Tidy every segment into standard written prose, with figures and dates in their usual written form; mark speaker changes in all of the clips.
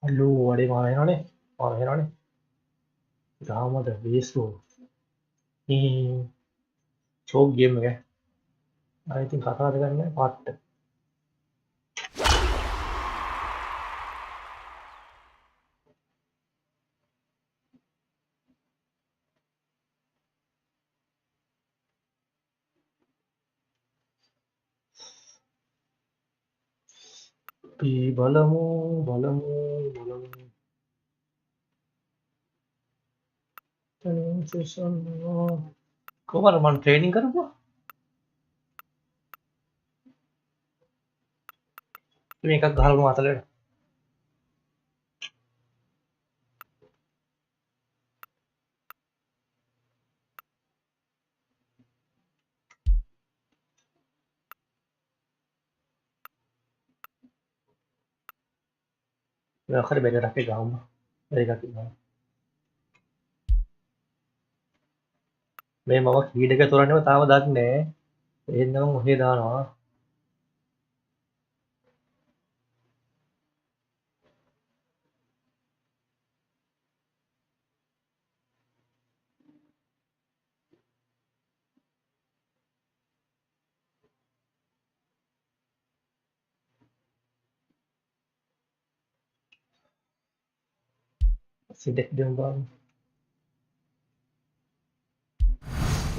Speaker 1: Hallå, det var en hörni. Var en hörni. Gammade visor. Choke game එක. I think කතා කරන්නේ part. අපි බලමු. Session කොහමද මම ට්‍රේනින් කරපුවා? මේකක් ගහලා මම අතලට. මේක හරි බෙදරක් එක ගාමු. ඒකක් තිබ්බා. මේ මම කීඩ් එක තොරන්නේම තාම දන්නේ නැහැ. එහෙනම් ඔහේ දානවා. සිඩෙක් දෙමු බලන්න.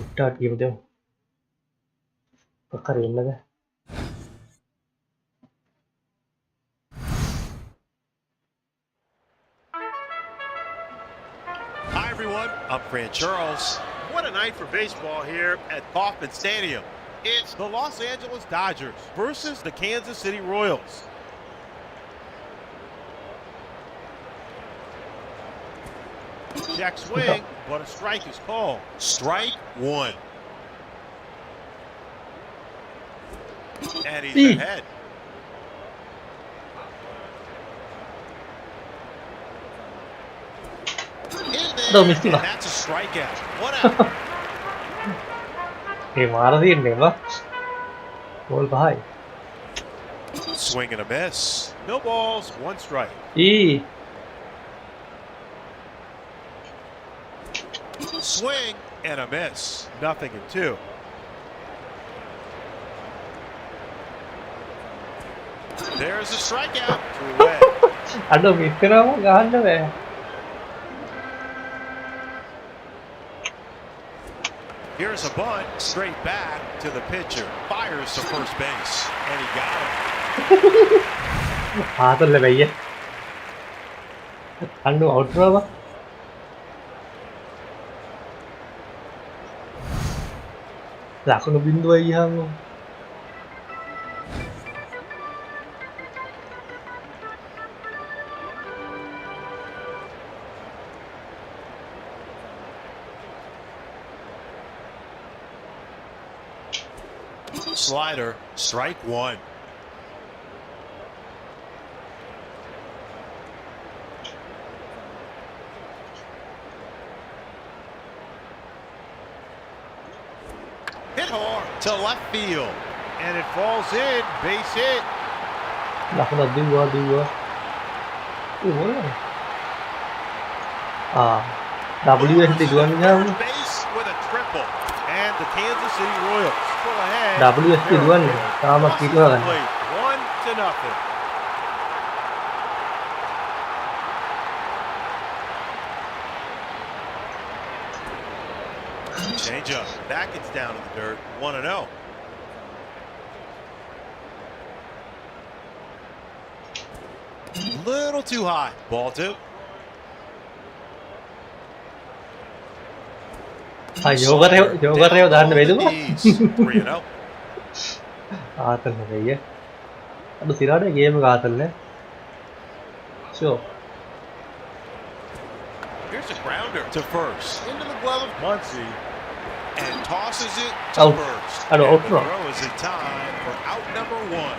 Speaker 1: උට්ටාට කියමු දෙමු. ඔක්කොර ඉන්නද?
Speaker 2: Hi everyone, I'm Fran Charles. What a night for baseball here at Kauffman Stadium. It's the Los Angeles Dodgers versus the Kansas City Royals. Check swing, but a strike is called. Strike one. And he's ahead. And that's a strikeout. One out.
Speaker 1: මාර තියෙන්නේ බා. Ball 5යි.
Speaker 2: Swing and a miss. No balls, one strike. Swing and a miss. Nothing in 2. There's a strikeout to away.
Speaker 1: අඩෝ miss කරාම ගහන්න බෑ.
Speaker 2: Here's a bunt straight back to the pitcher. Fires to first base, and he got him.
Speaker 1: ආතල්ල බැయ్య. අන්නු out වුණා. ලකුණු බිඳුවයි ගියාම.
Speaker 2: Slider, strike 1. Hit hard to left field, and it falls in, base hit.
Speaker 1: ලකුණක් දීවා. WSD දුවන්නේ ගාම.
Speaker 2: Base with a triple, and the Kansas City Royals pull ahead.
Speaker 1: WSD දුවන්නේ. තාමත් පිටුවා ගන්න.
Speaker 2: 1-0. Change up. That gets down to the dirt. 1-0. Little too high. Ball 2.
Speaker 1: යෝගරයෝ දාන්න වේදුම.
Speaker 2: 3-0.
Speaker 1: ආතල්ල බැయ్య. අඩු සිරාට ගේම එක ආතල්ල. Sure.
Speaker 2: Here's a grounder to first. Into the glove of Muncy. And tosses it to
Speaker 1: Out.
Speaker 2: first.
Speaker 1: Out.
Speaker 2: And
Speaker 1: Out.
Speaker 2: the throw is in time for out number 1.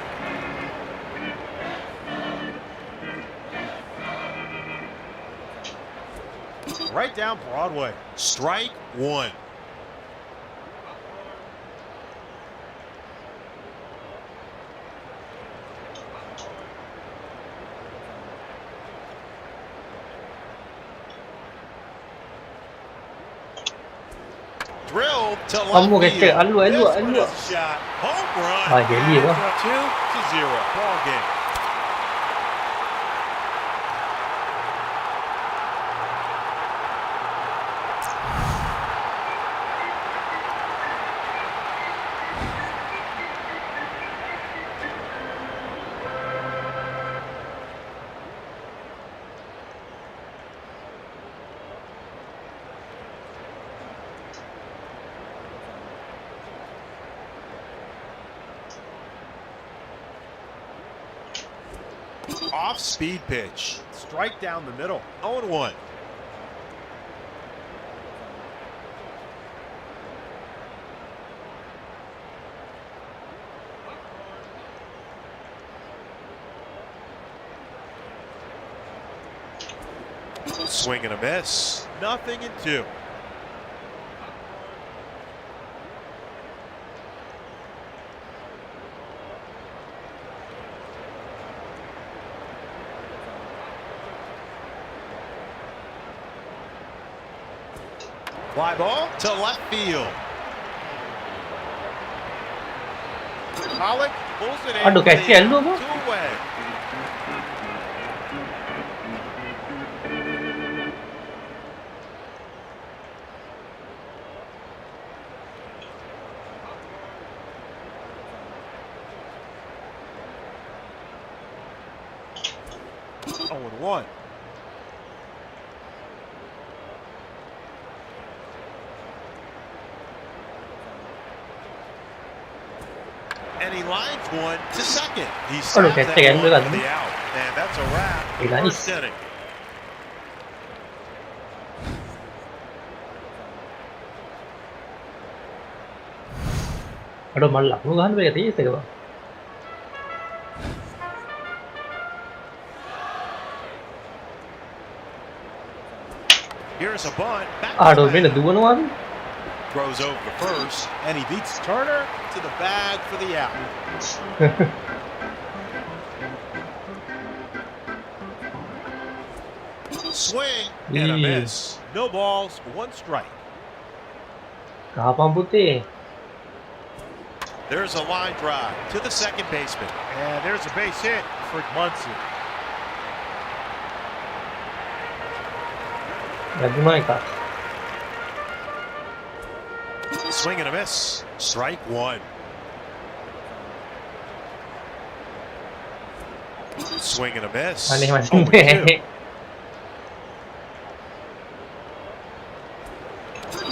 Speaker 2: Right down Broadway. Strike 1. Drilled to
Speaker 1: අම්මෝ
Speaker 2: left
Speaker 1: ගැට්ට
Speaker 2: field.
Speaker 1: අල්ලුවා
Speaker 2: This one
Speaker 1: අල්ලුවා.
Speaker 2: is a shot. Home run.
Speaker 1: ගෙලියවා.
Speaker 2: 2-0. Ball game. Off speed pitch. Strike down the middle. 0-1. Swing and a miss. Nothing in 2. Fly ball to left field. Pollock pulls it in.
Speaker 1: අඩු කැච්චි ඇල්ලුවම.
Speaker 2: Two away. Oh, and 1. And he lines one to second. He stops
Speaker 1: okay,
Speaker 2: that
Speaker 1: sige,
Speaker 2: one
Speaker 1: ano
Speaker 2: for the out. And that's a wrap for the
Speaker 1: nice.
Speaker 2: first inning.
Speaker 1: අඩෝ මල්ල ලකුණු ගහන්න බෑ තීස් එකව.
Speaker 2: Here's a bunt. Back to
Speaker 1: අඩෝ
Speaker 2: back.
Speaker 1: වෙන දුවනවාද?
Speaker 2: throws over to first, and he beats Turner to the bag for the out. Swing and a miss. No balls, one strike.
Speaker 1: Kapan putih?
Speaker 2: There's a line drive to the second baseman. And there's a base hit for Munson.
Speaker 1: Gimana?
Speaker 2: Swing and a miss. Strike one. Swing and a miss.
Speaker 1: Aneh
Speaker 2: 0-2.
Speaker 1: macam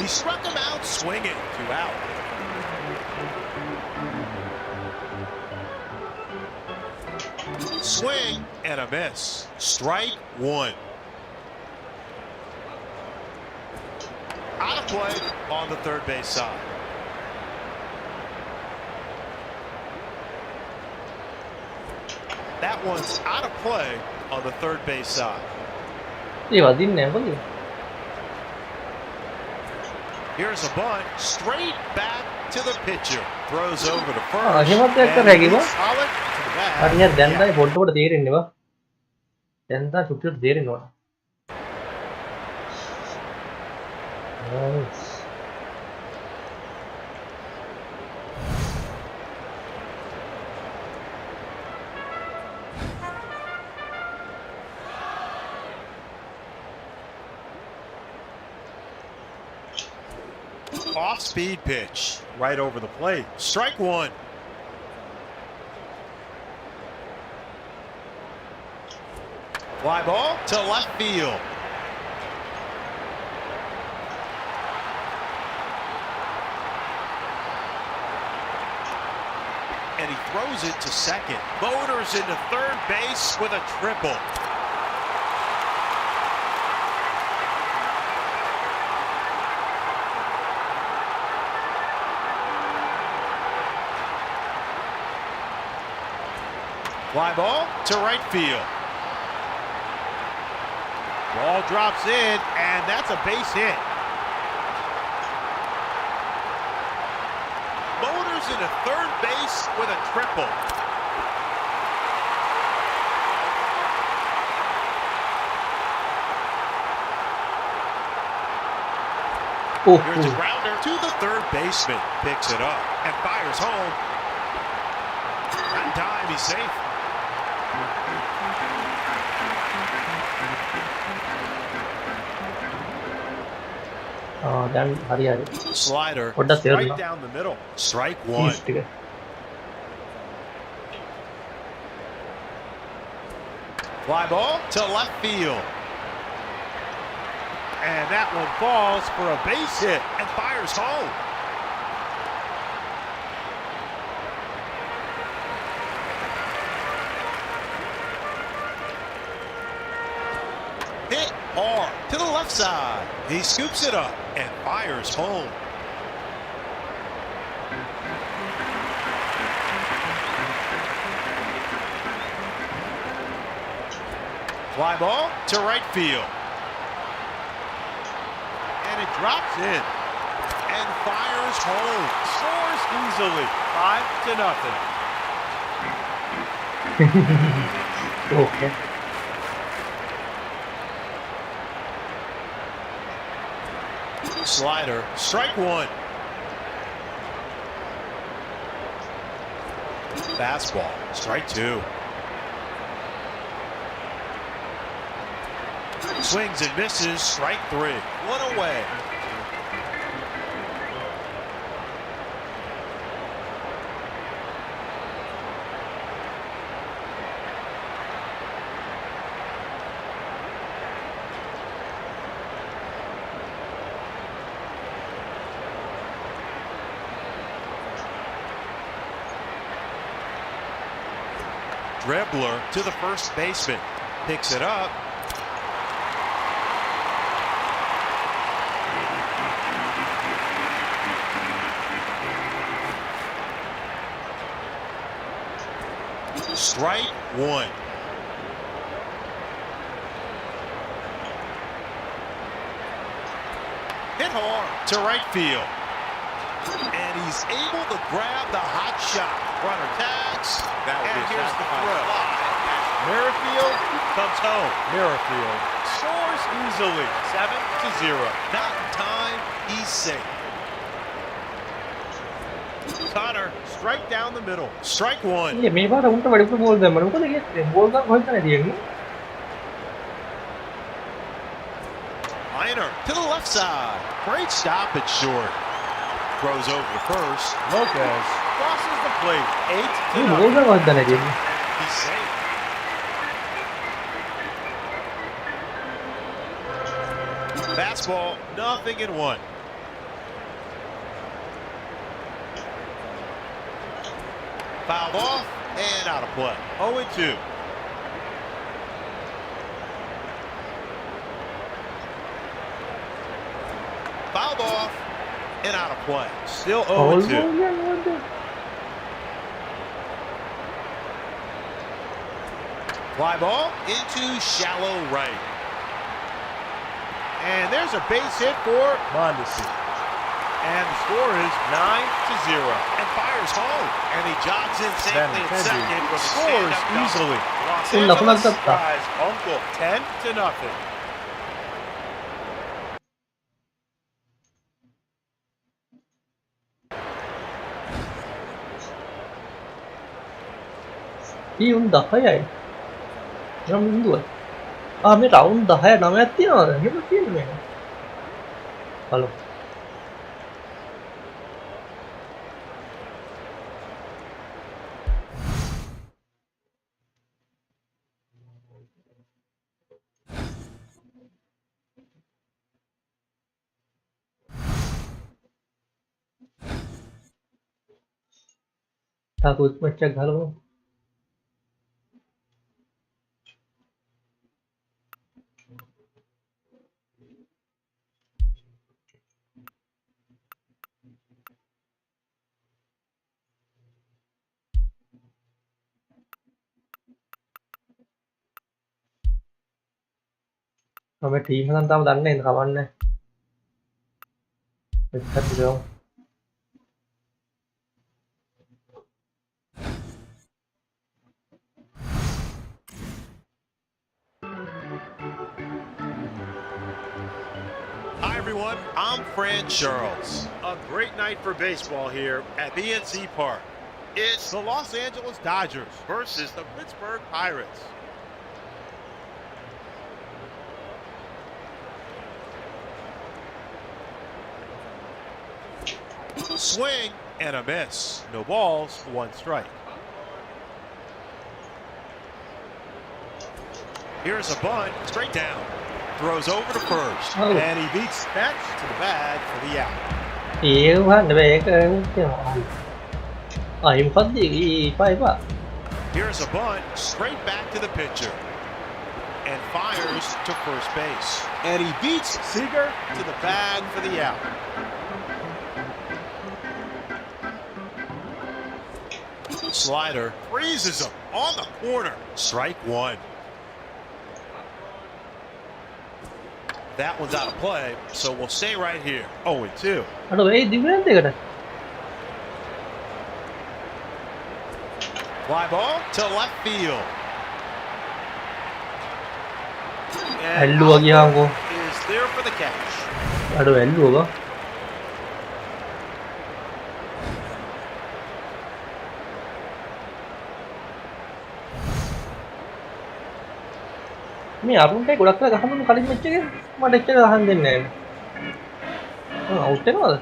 Speaker 2: He struck him out swinging. 2 out. Swing and a miss. Strike one. Out of play on the third base side. That one's out of play on the third base side. Here's a bunt, straight back to the pitcher. Throws over to first.
Speaker 1: hemat ekta
Speaker 2: and
Speaker 1: හැකියි බා.
Speaker 2: he's solid to the bag.
Speaker 1: හරියට දැන් තමයි පොඩ්ඩකට තේරෙන්නේ බා. දැන් තමයි චුට්ටියට තේරෙනවා. Nice.
Speaker 2: Off-speed pitch right over the plate. Strike one. Fly ball to left field. And he throws it to second. Motors into third base with a triple. Fly ball to right field. Ball drops in, and that's a base hit. Motors into third base with a triple. Here's a grounder to the third baseman. Picks it up and fires home. That time he's safe.
Speaker 1: දැන් හරි හරි.
Speaker 2: Slider
Speaker 1: පොඩ්ඩක්
Speaker 2: right
Speaker 1: තේරුණා.
Speaker 2: down the middle. Strike one.
Speaker 1: East ටික.
Speaker 2: Fly ball to left field. And that one falls for a base hit and fires home. Hit hard to the left side. He scoops it up and fires home. Fly ball to right field. And it drops in and fires home. Scores easily. 5-0.
Speaker 1: Okay.
Speaker 2: Slider, strike one. Fastball, strike two. Swings and misses, strike three. One away. Dribbler to the first baseman. Picks it up. Strike one. Hit hard to right field. And he's able to grab the hot shot. Runner tags. That would be a here's the throw. Merrifield comes home. Merrifield scores easily. 7-0. Not in time. He's safe. Connor, strike down the middle. Strike one.
Speaker 1: ඉතින් මේ පාර උන්ට වැඩිපුර ball දැම්මම මොකද කියන්නේ? Ball ගන්න හොයන්න තියෙන්නේ.
Speaker 2: Liner to the left side. Great stop at short. Throws over the first. Lopez crosses the plate. 8-0.
Speaker 1: Ball ගන්න හොයන්න තියෙන්නේ.
Speaker 2: He's safe. Fastball, nothing in one. Fouled off and out of play. 0-2. Fouled off and out of play. Still 0-2. Fly ball into shallow right. And there's a base hit for Mondesi. And the score is 9-0. And fires home. And he jogs in safely at second. But scores easily. Los Angeles ties Uncle 10-0.
Speaker 1: ඊ උන් 10යි. නම් බින්දුවයි. මේ round 10 9ක් තියනවාද? එහෙම තියෙන්නේ මේක. Hello. තාකුත් මච්චක් ගහලා මම team එකෙන් තාම දන්නේ නැහැ කවන්නේ. එක්කත් ගමු.
Speaker 2: Hi everyone, I'm Fran Charles. A great night for baseball here at PNC Park. It's the Los Angeles Dodgers versus the Pittsburgh Pirates. Swing and a miss. No balls, one strike. Here's a bunt, straight down. Throws over to first. And he beats Fetch to the bag for the out.
Speaker 1: Yếu quá, về cái hiểm phất gì phải quá.
Speaker 2: Here's a bunt, straight back to the pitcher. And fires to first base. And he beats Seager to the bag for the out. Slider freezes him on the corner. Strike one. That one's out of play, so we'll stay right here. 0-2.
Speaker 1: අර ඒ දිවෙන්ද එකට.
Speaker 2: Fly ball to left field.
Speaker 1: ඇල්ලුවා ගියාමකෝ.
Speaker 2: Is there for the catch.
Speaker 1: අර ඇල්ලුවා. මේ අරුන්ට ගොඩක් වෙලා ගහමුණු කලින් match එකේ මට එච්චර ගහන්න දෙන්නේ නැහැ. අවුට් වෙනවද?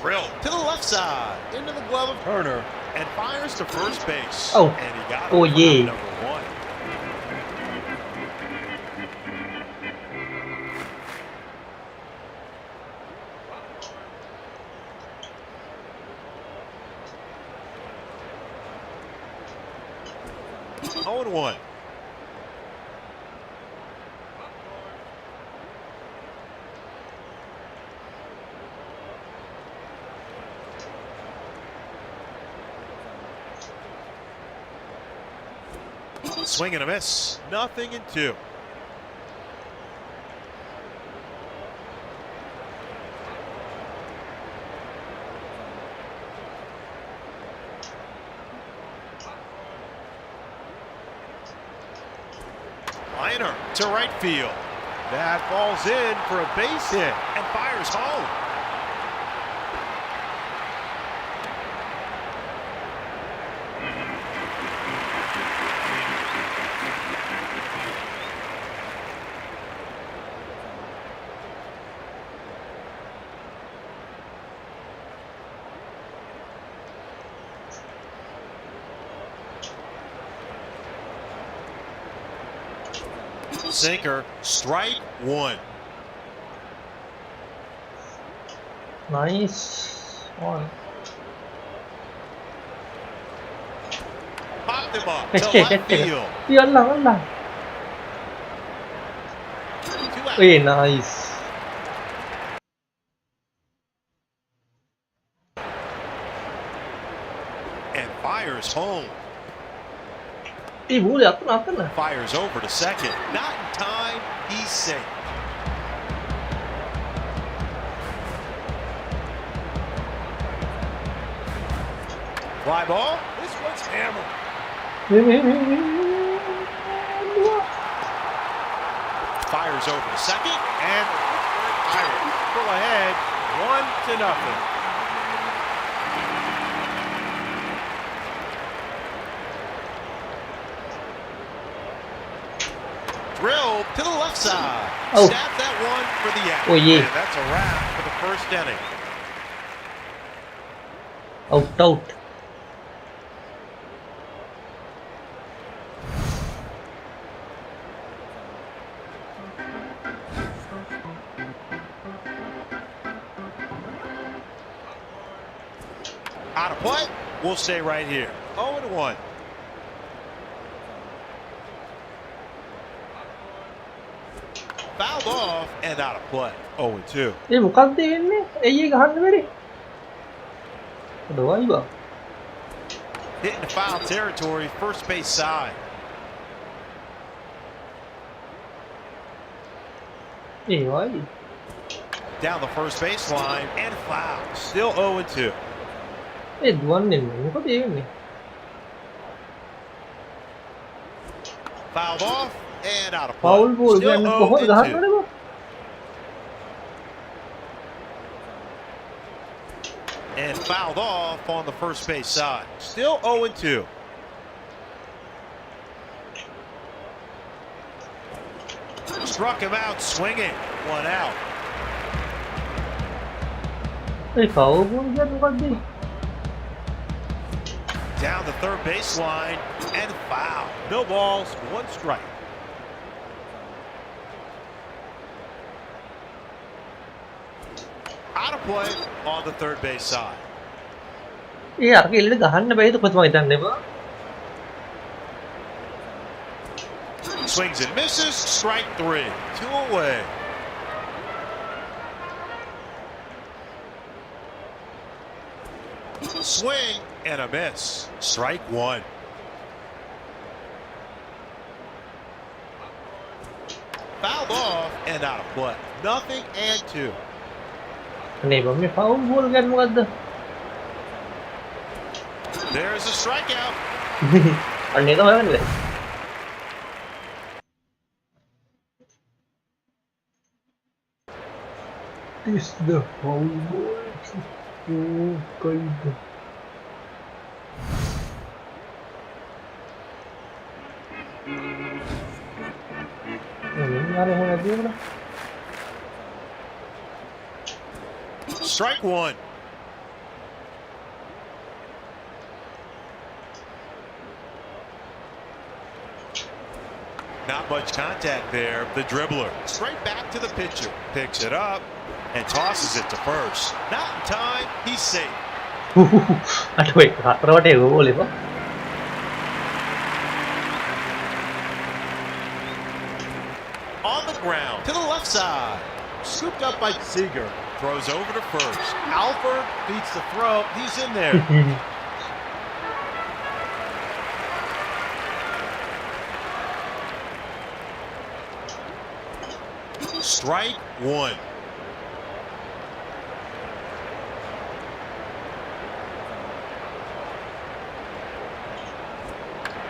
Speaker 2: Drill to the left side into the glove of Turner and fires to first base.
Speaker 1: Oh.
Speaker 2: And he got
Speaker 1: Oh,
Speaker 2: it
Speaker 1: yeah.
Speaker 2: number one. Oh, and 1. Swing and a miss. Nothing in 2. liner to right field. That falls in for a base hit and fires home. Sinker, strike one.
Speaker 1: Nice one.
Speaker 2: Popped him up
Speaker 1: Catch
Speaker 2: to
Speaker 1: it,
Speaker 2: left
Speaker 1: catch it.
Speaker 2: field.
Speaker 1: Yalla.
Speaker 2: 2 out.
Speaker 1: Hey, nice.
Speaker 2: And fires home.
Speaker 1: Boleh aku nak lah.
Speaker 2: Fires over to second. Not in time. He's safe. Fly ball. This one's hammered. Fires over to second. And Pirates pull ahead 1-0. Drilled to the left side.
Speaker 1: Oh.
Speaker 2: Snap that one for the out.
Speaker 1: Oh, yeah.
Speaker 2: And that's a wrap for the first inning.
Speaker 1: Out.
Speaker 2: Out of play. We'll stay right here. 0-1. Fouled off and out of play. 0-2.
Speaker 1: Bukan ini. Gahan ni. Dua juga.
Speaker 2: Hitting the foul territory, first base side.
Speaker 1: Why?
Speaker 2: Down the first baseline and foul. Still 0-2.
Speaker 1: Dua ni. Bukan ini.
Speaker 2: Fouled off and out of play.
Speaker 1: Foul ball.
Speaker 2: Still
Speaker 1: Pohon gahan
Speaker 2: 0-2.
Speaker 1: ni ba?
Speaker 2: And fouled off on the first base side. Still 0-2. Struck him out swinging. 1 out.
Speaker 1: Foul ball dyan. Bukan di.
Speaker 2: Down the third baseline and foul. No balls, 1 strike. Out of play on the third base side.
Speaker 1: Arki gahan na ba ito? Pwede makita na ba?
Speaker 2: Swings and misses. Strike 3. 2 away. Swing and a miss. Strike 1. Fouled off and out of play. 0-2.
Speaker 1: Ano ba? May foul ball gan mo kada.
Speaker 2: There's a strikeout.
Speaker 1: Ano ito ba? Is the foul ball. Okay.
Speaker 2: Strike 1. Not much contact there. The dribbler straight back to the pitcher. Picks it up and tosses it to first. Not in time. He's safe.
Speaker 1: Aduh, perawat boleh ba?
Speaker 2: On the ground to the left side. Scooped up by Seager. Throws over to first. Alford beats the throw. He's in there. Strike 1.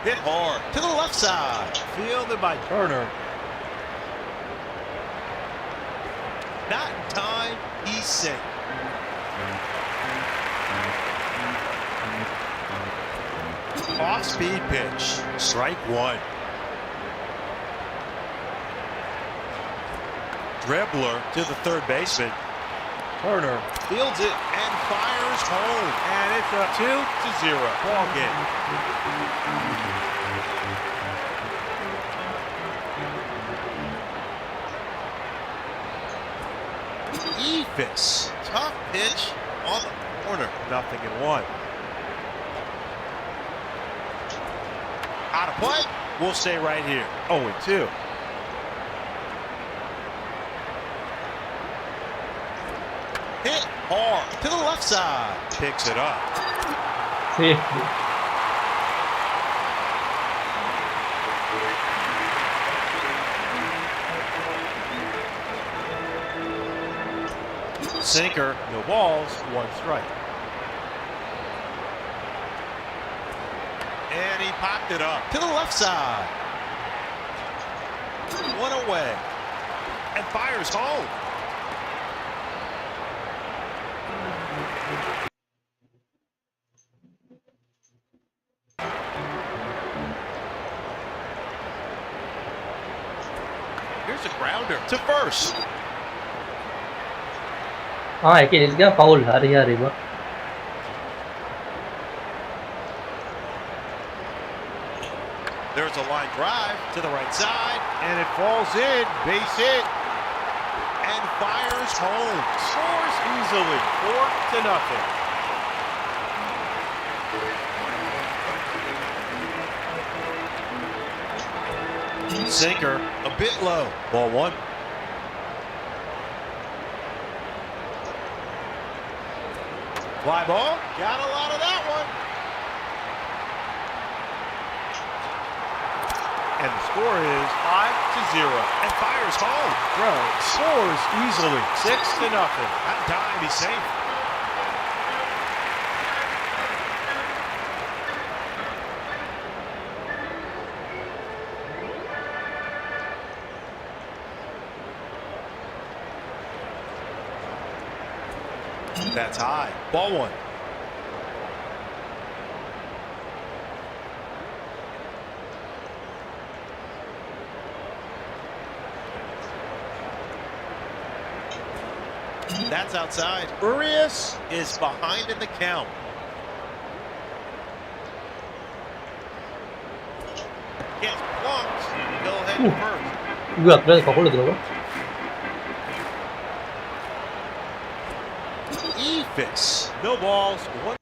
Speaker 2: Hit hard to the left side. Fielded by Turner. Not in time. He's safe. Off-speed pitch. Strike one. Dribbler to the third baseman. Turner fields it and fires home. And it's a 2-0 ball game. Ephus. Tough pitch on the corner. 0-1. Out of play. We'll stay right here. 0-2. Hit hard to the left side. Picks it up.
Speaker 1: Safely.
Speaker 2: Sinker, no balls, 1 strike. And he popped it up to the left side. 1 away. And fires home. Here's a grounder to first.
Speaker 1: हाँ एक इस गया foul हरी बा
Speaker 2: There's a line drive to the right side, and it falls in, base hit, and fires home. Scores easily, 4-0. Sinker, a bit low, ball 1. Fly ball, got a lot of that one. And the score is 5-0. And fires home. Throw scores easily. 6-0. That time he's safe. That's high. Ball 1. That's outside. Urias is behind in the count. Gets plunked. Go ahead to first.
Speaker 1: 이거 앞에 거꾸로 들어가?
Speaker 2: Ephus. No balls. 1.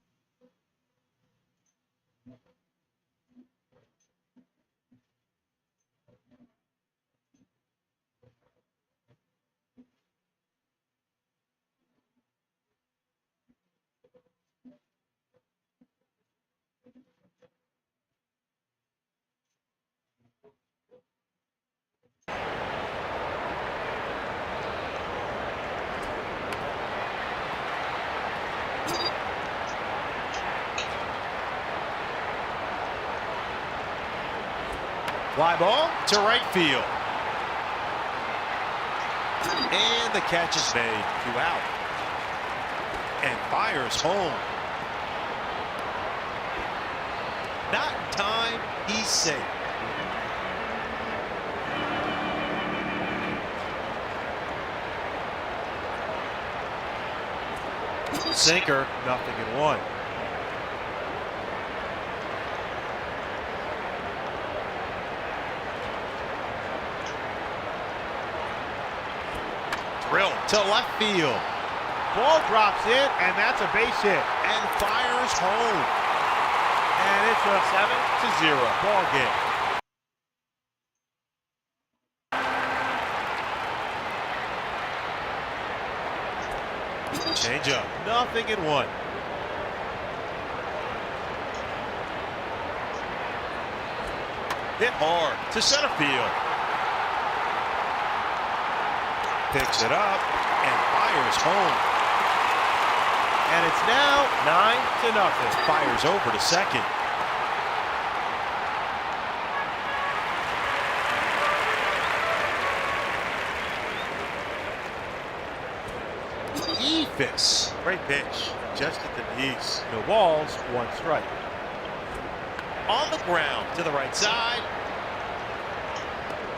Speaker 2: Fly ball to right field. And the catch is made. 2 out. And fires home. Not in time. He's safe. Sinker, 0-1. Drill to left field. Ball drops in, and that's a base hit. And fires home. And it's a 7-0 ball game. Change up. 0-1. Hit hard to center field. Picks it up and fires home. And it's now 9-0. Fires over to second. Eephus. Great pitch. Just at the knees. No balls, 1 strike. On the ground to the right side.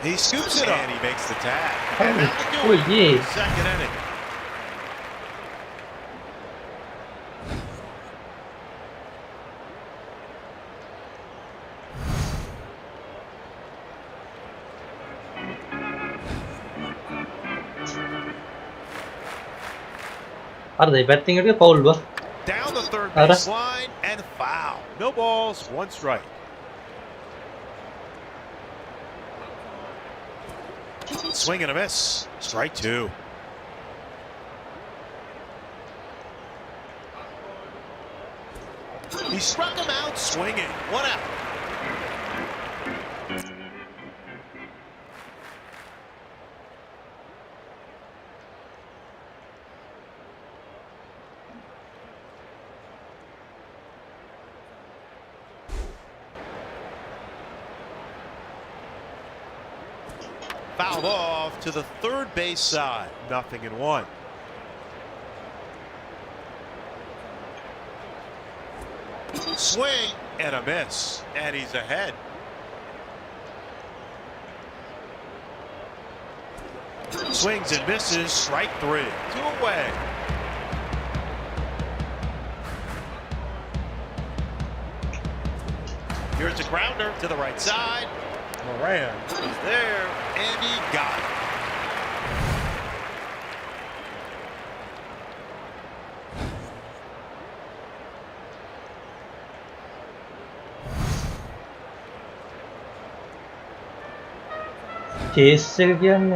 Speaker 2: He scoops it up. And he makes the tag. And that'll do it. Second inning.
Speaker 1: Are they betting it? Foul ba?
Speaker 2: Down the third baseline and foul. No balls, 1 strike. Swing and a miss. Strike 2. He struck him out swinging. 1 out. Fouled off to the third base side. 0-1. Swing and a miss. And he's ahead. Swings and misses. Strike 3. 2 away. Here's a grounder to the right side. Moran is there, and he got it.
Speaker 1: Chase again.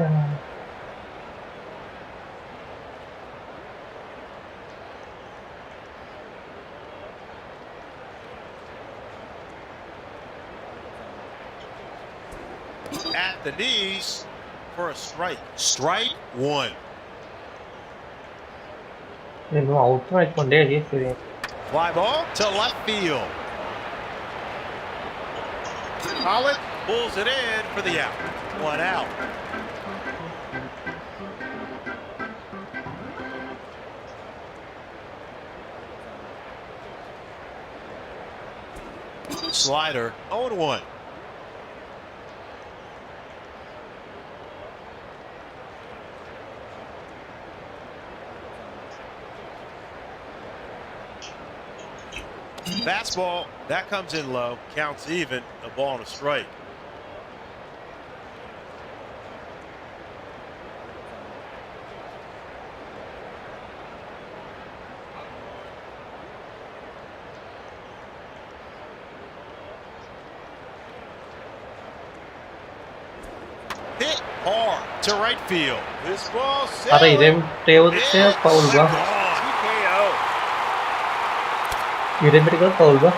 Speaker 2: At the knees for a strike. Strike 1. Fly ball to left field. Pollock pulls it in for the out. 1 out. Slider 0-1. Fastball, that comes in low, counts even, a ball and a strike. Hit hard to right field. This ball sailing.
Speaker 1: Foul ba? Theoretical foul ba?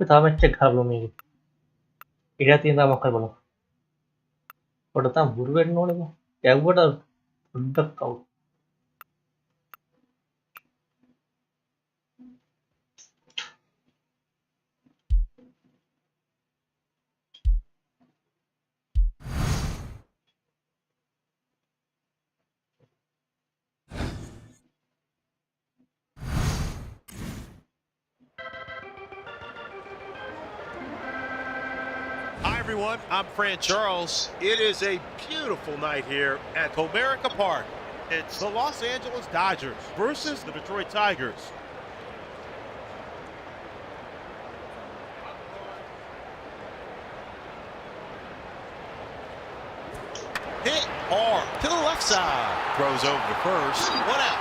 Speaker 1: 다음에 책 가보면 이래야 뛴다 막 해보라. 그러다 무르베 노래가 야구보다 분덕 가고.
Speaker 2: Hi everyone, I'm Fran Charles. It is a beautiful night here at Comerica Park. It's the Los Angeles Dodgers versus the Detroit Tigers. hard to the left side. Throws over to first. 1 out.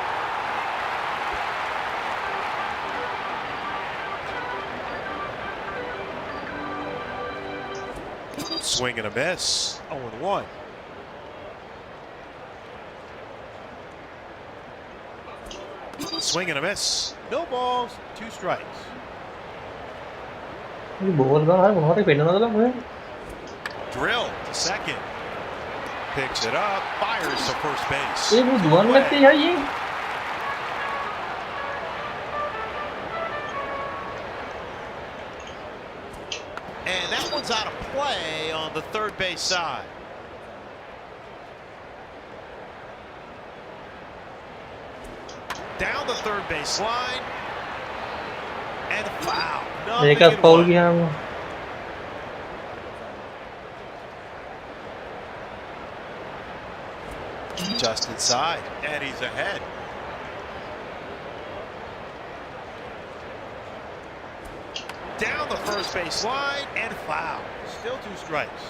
Speaker 2: Swing and a miss. 0-1. Swing and a miss. No balls, 2 strikes.
Speaker 1: Drill
Speaker 2: to second. Picks it up. Fires to first base. And that one's out of play on the third base side. Down the third base line. And foul. Just inside. And he's ahead. Down the first base line and foul. Still 2 strikes.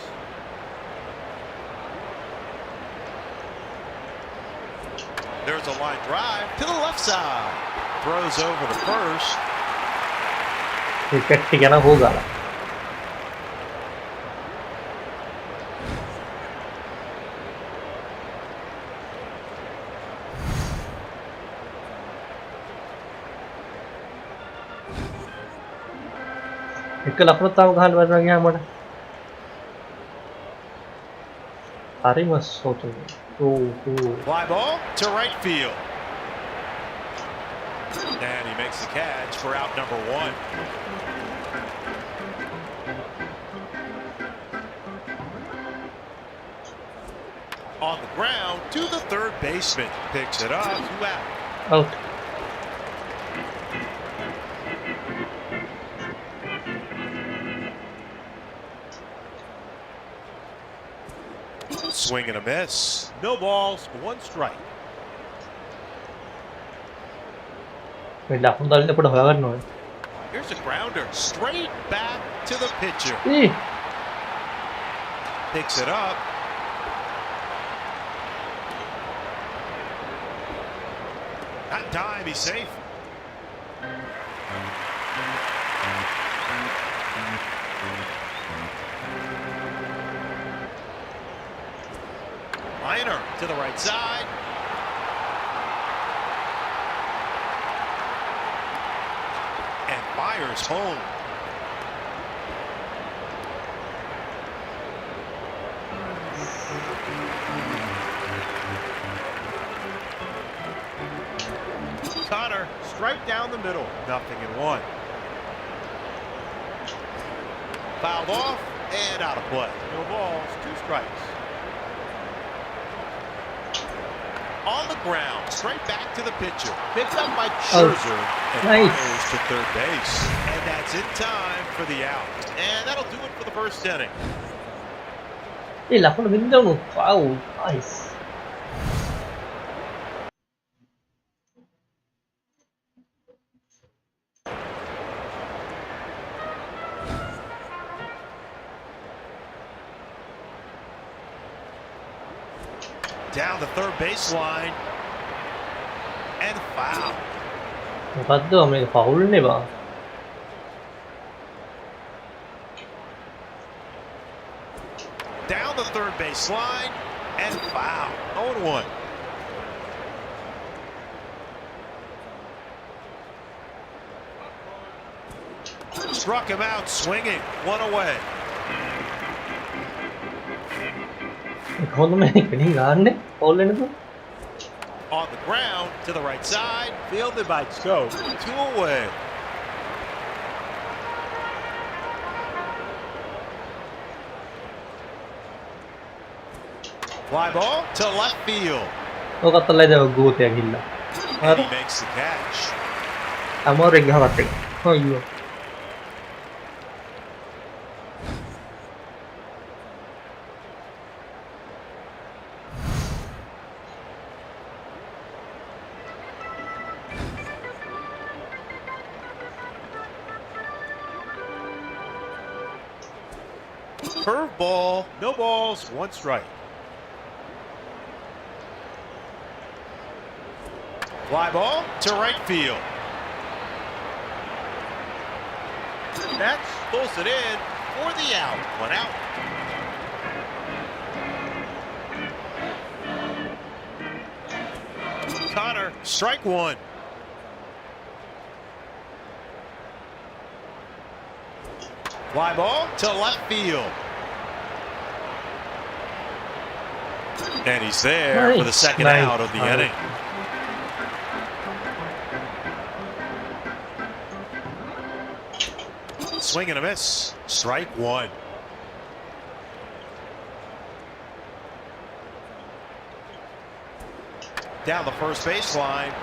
Speaker 2: There's a line drive to the left side. Throws over to first. Fly ball to right field. And he makes the catch for out number 1. On the ground to the third baseman. Picks it up. 2 out.
Speaker 1: Out.
Speaker 2: Swing and a miss. No balls, 1 strike.
Speaker 1: Here's
Speaker 2: a grounder straight back to the pitcher. Picks it up. That time, he's safe. Liner to the right side. And fires home. Connor, strike down the middle. 0-1. Fouled off and out of play. No balls, 2 strikes. On the ground, straight back to the pitcher. Picked up by Scherzer and fires to third base. And that's in time for the out. And that'll do it for the first inning.
Speaker 1: Wow, nice.
Speaker 2: Down the third baseline and foul. Down the third baseline and foul. 0-1. Struck him out swinging. 1 away.
Speaker 1: On the
Speaker 2: ground to the right side, fielded by Stoke. 2 away. Fly ball to left field. And he makes the catch. Curveball, no balls, 1 strike. Fly ball to right field. That's pulls it in for the out. 1 out. Connor, strike 1. Fly ball to left field. And he's there for the second out of the inning. Swing and a miss. Strike 1. Down the first baseline.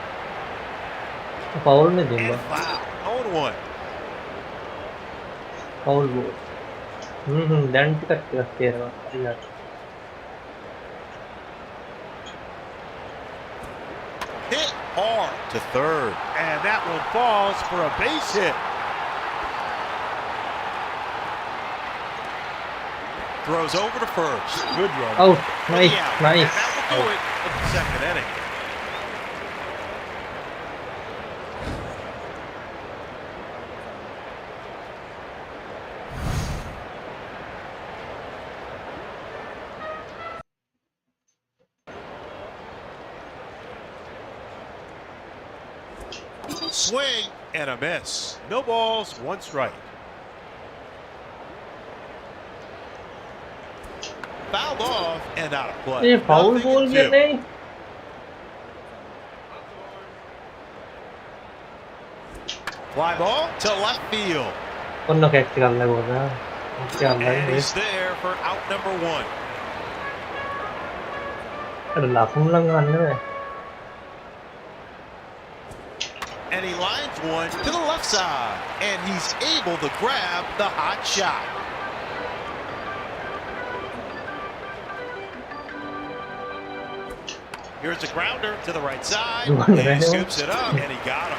Speaker 1: Foul में
Speaker 2: And
Speaker 1: दूंगा.
Speaker 2: foul. 0-1.
Speaker 1: Foul ball. Dent करते रहो यार.
Speaker 2: Hit hard to third. And that one falls for a base hit. Throws over to first. Good run.
Speaker 1: Out.
Speaker 2: For the
Speaker 1: Nice.
Speaker 2: out.
Speaker 1: Nice.
Speaker 2: And that will do it for the second inning. Swing and a miss. No balls, 1 strike. Fouled off and out of play.
Speaker 1: ये foul
Speaker 2: Nothing
Speaker 1: ball
Speaker 2: in
Speaker 1: क्या
Speaker 2: 2.
Speaker 1: नहीं?
Speaker 2: Fly ball to left field.
Speaker 1: कौन catch कर ले बोल रहा है? क्या
Speaker 2: And
Speaker 1: है?
Speaker 2: he's there for out number 1.
Speaker 1: अरे लाखों लगाने में.
Speaker 2: And he lines one to the left side. And he's able to grab the hot shot. Here's a grounder to the right side. And he scoops it up, and he got him.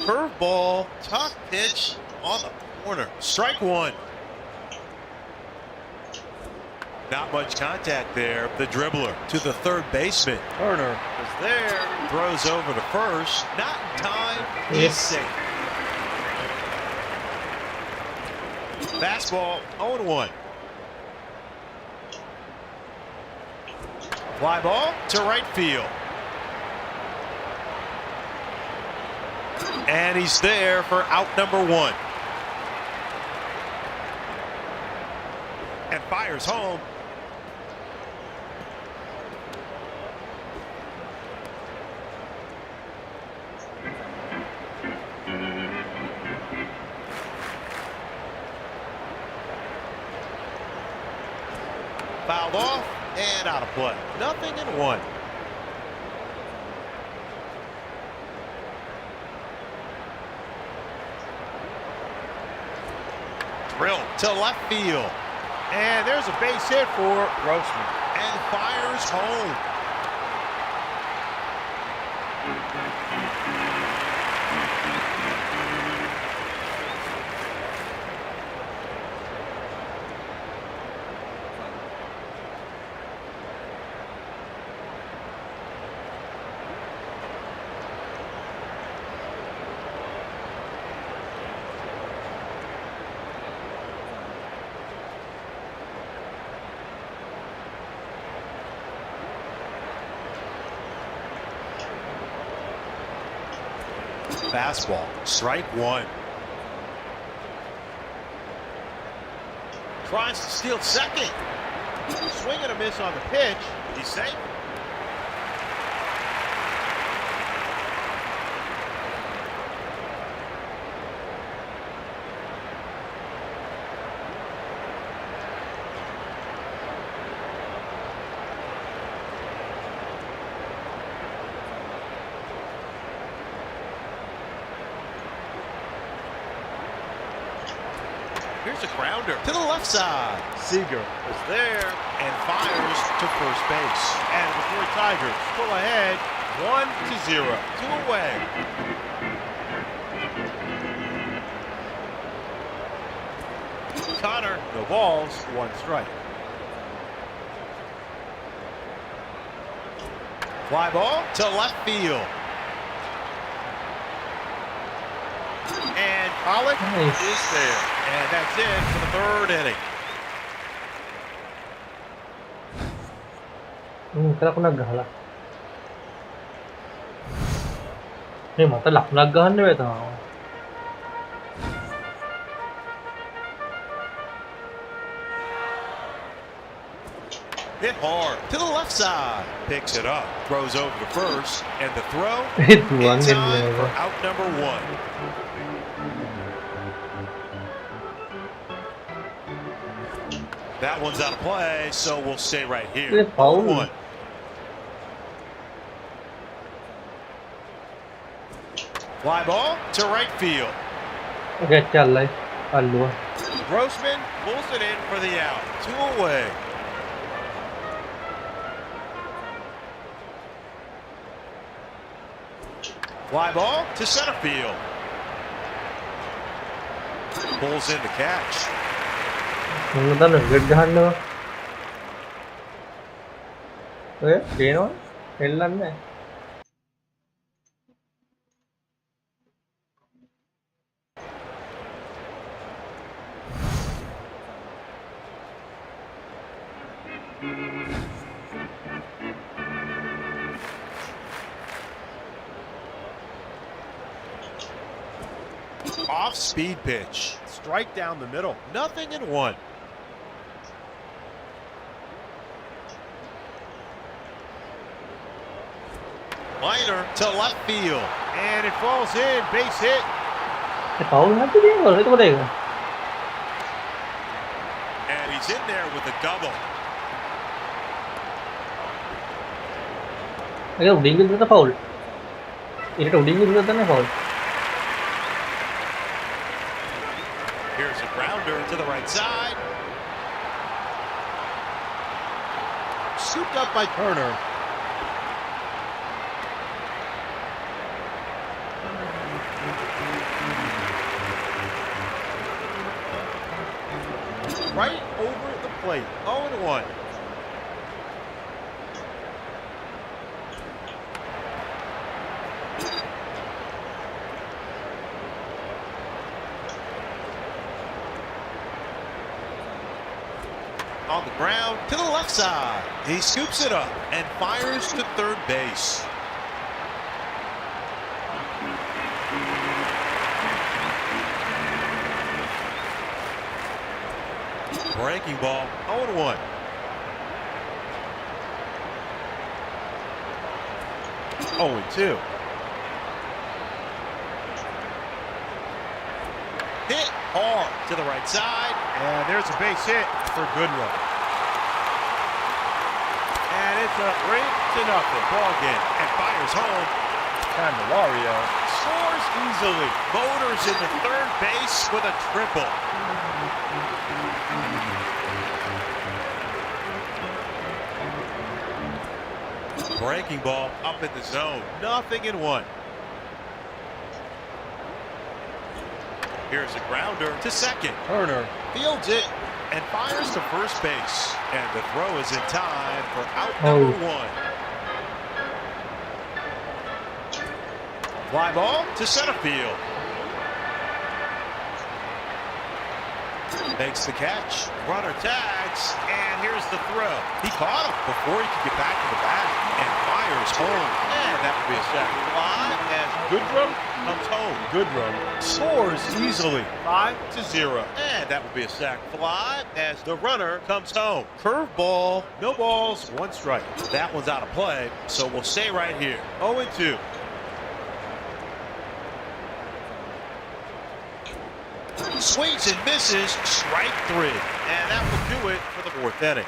Speaker 2: Curveball, tough pitch on the corner. Strike 1. Not much contact there. The dribbler to the third baseman. Turner is there. Throws over to first. Not in time. He's safe. Fastball 0-1. Fly ball to right field. And he's there for out number 1. And fires home. Fouled off and out of play. 0-1. Drill to left field. And there's a base hit for Grossman. And fires home. Fastball, strike 1. Tries to steal second. Swing and a miss on the pitch. He's safe. Here's a grounder to the left side. Seager is there and fires to first base. And the Detroit Tigers pull ahead 1-0. 2 away. Connor, no balls, 1 strike. Fly ball to left field. And Pollock is there. And that's it for the 3rd inning.
Speaker 1: Kaya ako naghala. Mata naggahan na ito.
Speaker 2: Hit hard to the left side. Picks it up. Throws over to first. And the throw
Speaker 1: in
Speaker 2: time for out number 1. That one's out of play, so we'll stay right here. 1. Fly ball to right field.
Speaker 1: Okay, chalai. Alua.
Speaker 2: Grossman pulls it in for the out. 2 away. Fly ball to center field. Pulls in the catch.
Speaker 1: Naggahan na. Okay, gano'n. Kailan na eh.
Speaker 2: Off speed pitch. Strike down the middle. 0-1. Liner to left field. And it falls in. Base hit. And he's in there with a double.
Speaker 1: Foul. Foul.
Speaker 2: Here's a grounder to the right side. Scooped up by Turner. Right over the plate. 0-1. On the ground to the left side. He scoops it up and fires to third base. Breaking ball, 0-1. Oh, 2. Hit hard to the right side. And there's a base hit for Goodrum. And it's a 3-0 ball game. And fires home. Candelario scores easily. Voters in the third base with a triple. Breaking ball up in the zone. 0-1. Here's a grounder to second. Turner fields it and fires to first base. And the throw is in time for out number 1. Fly ball to center field. Makes the catch. Runner tags. And here's the throw. He caught him before he could get back to the bat. And fires home. And that would be a sac fly as Goodrum comes home. Goodrum scores easily. 5-0. And that would be a sac fly as the runner comes home. Curveball. No balls. 1 strike. That one's out of play. So we'll stay right here. 0-2. Swings and misses, strike 3. And that will do it for the 4th inning.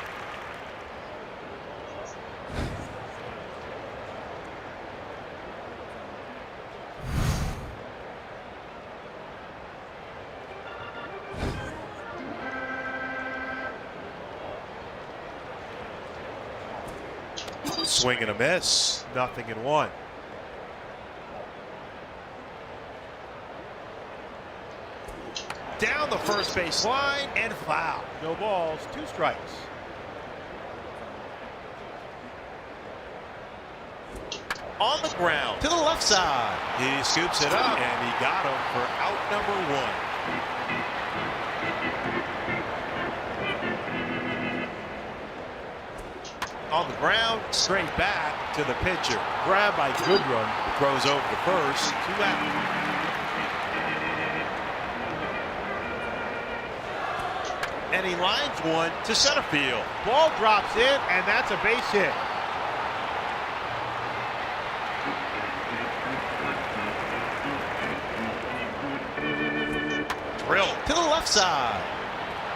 Speaker 2: Swing and a miss. 0-1. Down the first base line and foul. No balls, 2 strikes. On the ground to the left side. He scoops it up and he got him for out number 1. On the ground, straight back to the pitcher. Grab by Goodrun. Throws over to first. 2 out. And he lines one to center field. Ball drops in, and that's a base hit. Drill to the left side.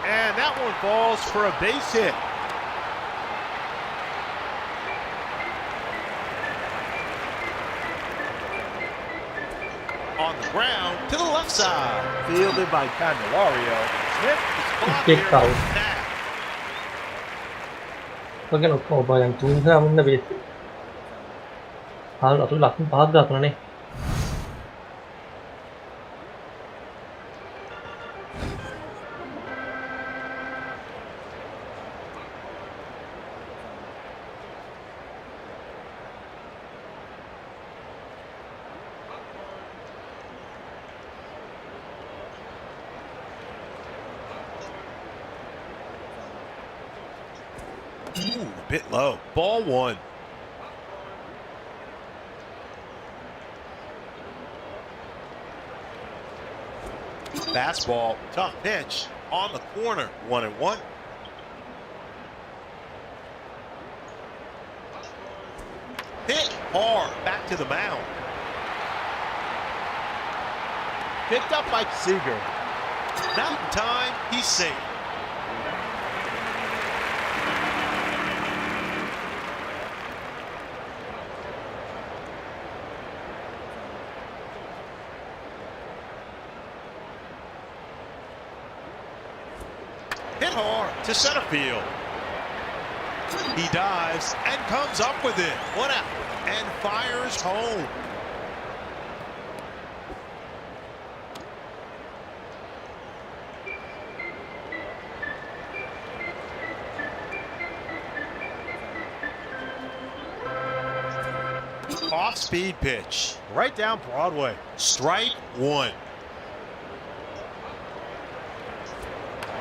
Speaker 2: And that one falls for a base hit. On the ground to the left side. Fielded by Candelario. Smith is caught
Speaker 1: Kick
Speaker 2: here
Speaker 1: out.
Speaker 2: with that.
Speaker 1: Có cái nó cổ vàoอย่างchúng ra mình là bị phá tôi lật không phá được nữa này.
Speaker 2: Ooh, a bit low. Ball 1. Fastball, tough pitch on the corner. 1-1. Hit hard back to the mound. Picked up by Seager. Not in time. He's safe. Hit hard to center field. He dives and comes up with it. 1 out and fires home. Off-speed pitch. Right down Broadway. Strike 1.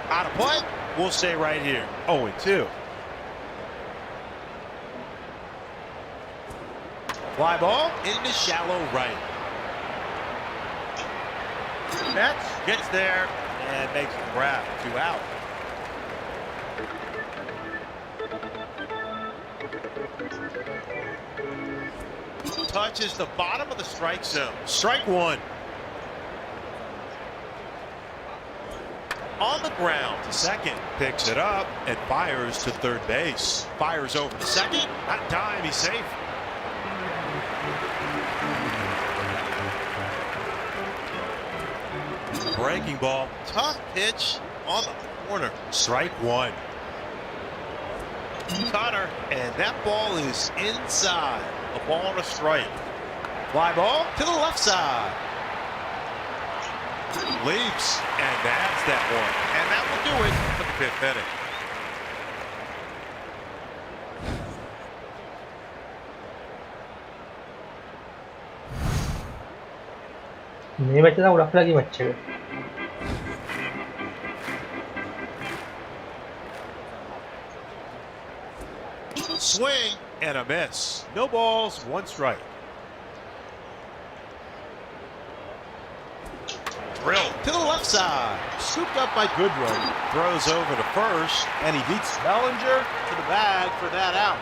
Speaker 2: Out of play. We'll stay right here. 0-2. Fly ball into shallow right. Betts gets there and makes a grab. 2 out. Touches the bottom of the strike zone. Strike 1. On the ground to second. Picks it up and fires to third base. Fires over to second. That time he's safe. Breaking ball. Tough pitch on the corner. Strike 1. Cutter, and that ball is inside. A ball and a strike. Fly ball to the left side. Leaps, and that's that one. And that will do it for the 5th inning.
Speaker 1: Ini baca tahu udah lagi baca.
Speaker 2: Swing and a miss. No balls, 1 strike. Drill to the left side. Scooped up by Goodrun. Throws over to first, and he beats Bellinger to the bag for that out.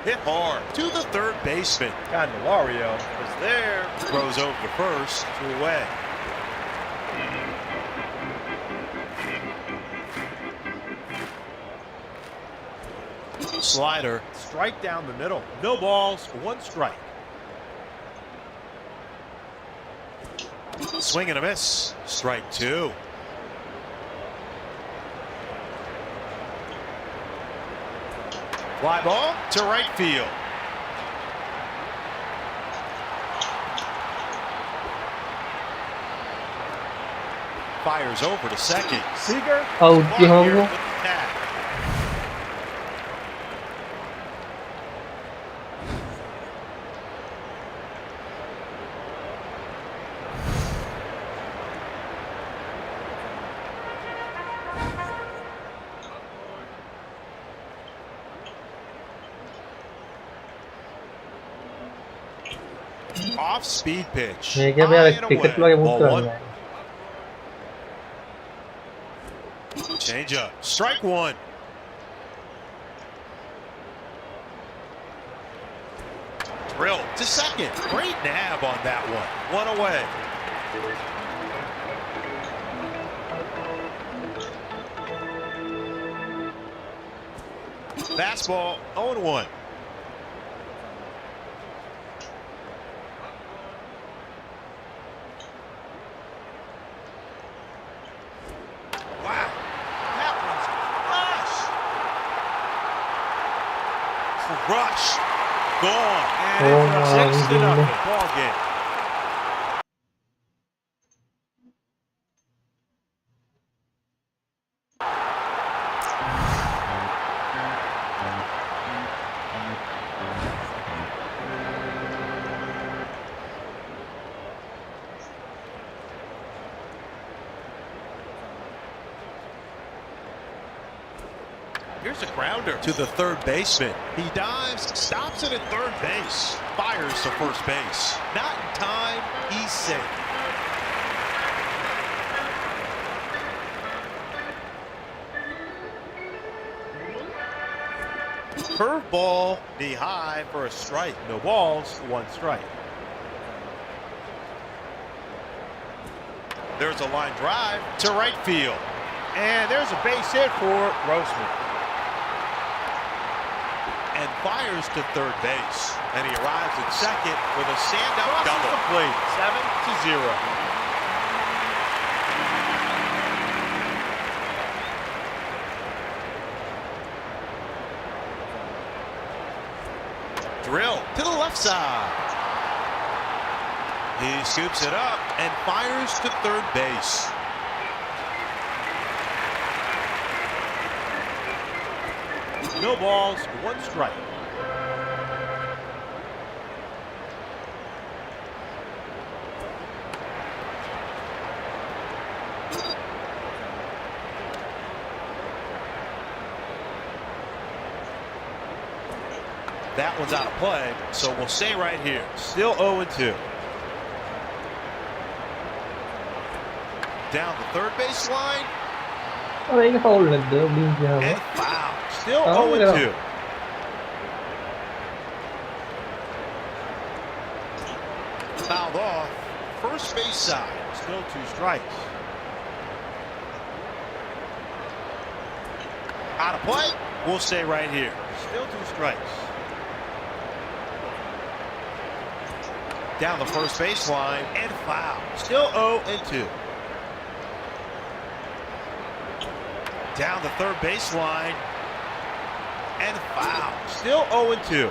Speaker 2: Hit hard to the third baseman. Candelario was there. Throws over to first, 2 away. Slider, strike down the middle. No balls, 1 strike. Swing and a miss. Strike 2. Fly ball to right field. Fires over to second. Seager.
Speaker 1: Out
Speaker 2: Here
Speaker 1: ho.
Speaker 2: with the tag. Off speed pitch.
Speaker 1: Make a
Speaker 2: High and
Speaker 1: ticket
Speaker 2: away.
Speaker 1: log
Speaker 2: Ball
Speaker 1: book
Speaker 2: one.
Speaker 1: run.
Speaker 2: Change up. Strike one. Drill to second. Great nab on that one. One away. Fastball 0-1. Wow. That was rush. Gone. And it's 6-0 ball game. Here's a grounder to the third baseman. He dives, stops it at third base, fires to first base. Not in time, he's safe. Curveball, knee high for a strike. No balls, one strike. There's a line drive to right field. And there's a base hit for Grossman. And fires to third base. And he arrives at second with a stand-up double. Complete. 7-0. Drill to the left side. He scoops it up and fires to third base. No balls, one strike. That one's out of play, so we'll stay right here. Still 0-2. Down the third base line.
Speaker 1: Ini foul nagdo,
Speaker 2: And foul. Still
Speaker 1: Oh,
Speaker 2: 0-2. Fouled off. First base side. Still two strikes. Out of play. We'll stay right here. Still two strikes. Down the first base line and foul. Still 0-2. Down the third base line and foul. Still 0-2.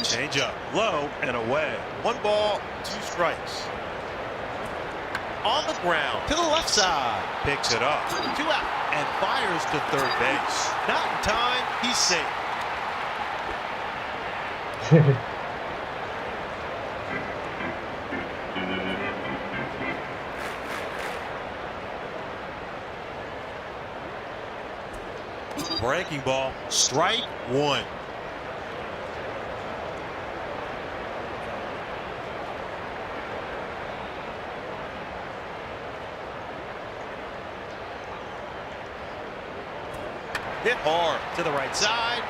Speaker 2: Change up, low and away. One ball, two strikes. On the ground to the left side. Picks it up. 2 out and fires to third base. Not in time. He's safe. Breaking ball, strike one. Hit hard to the right side,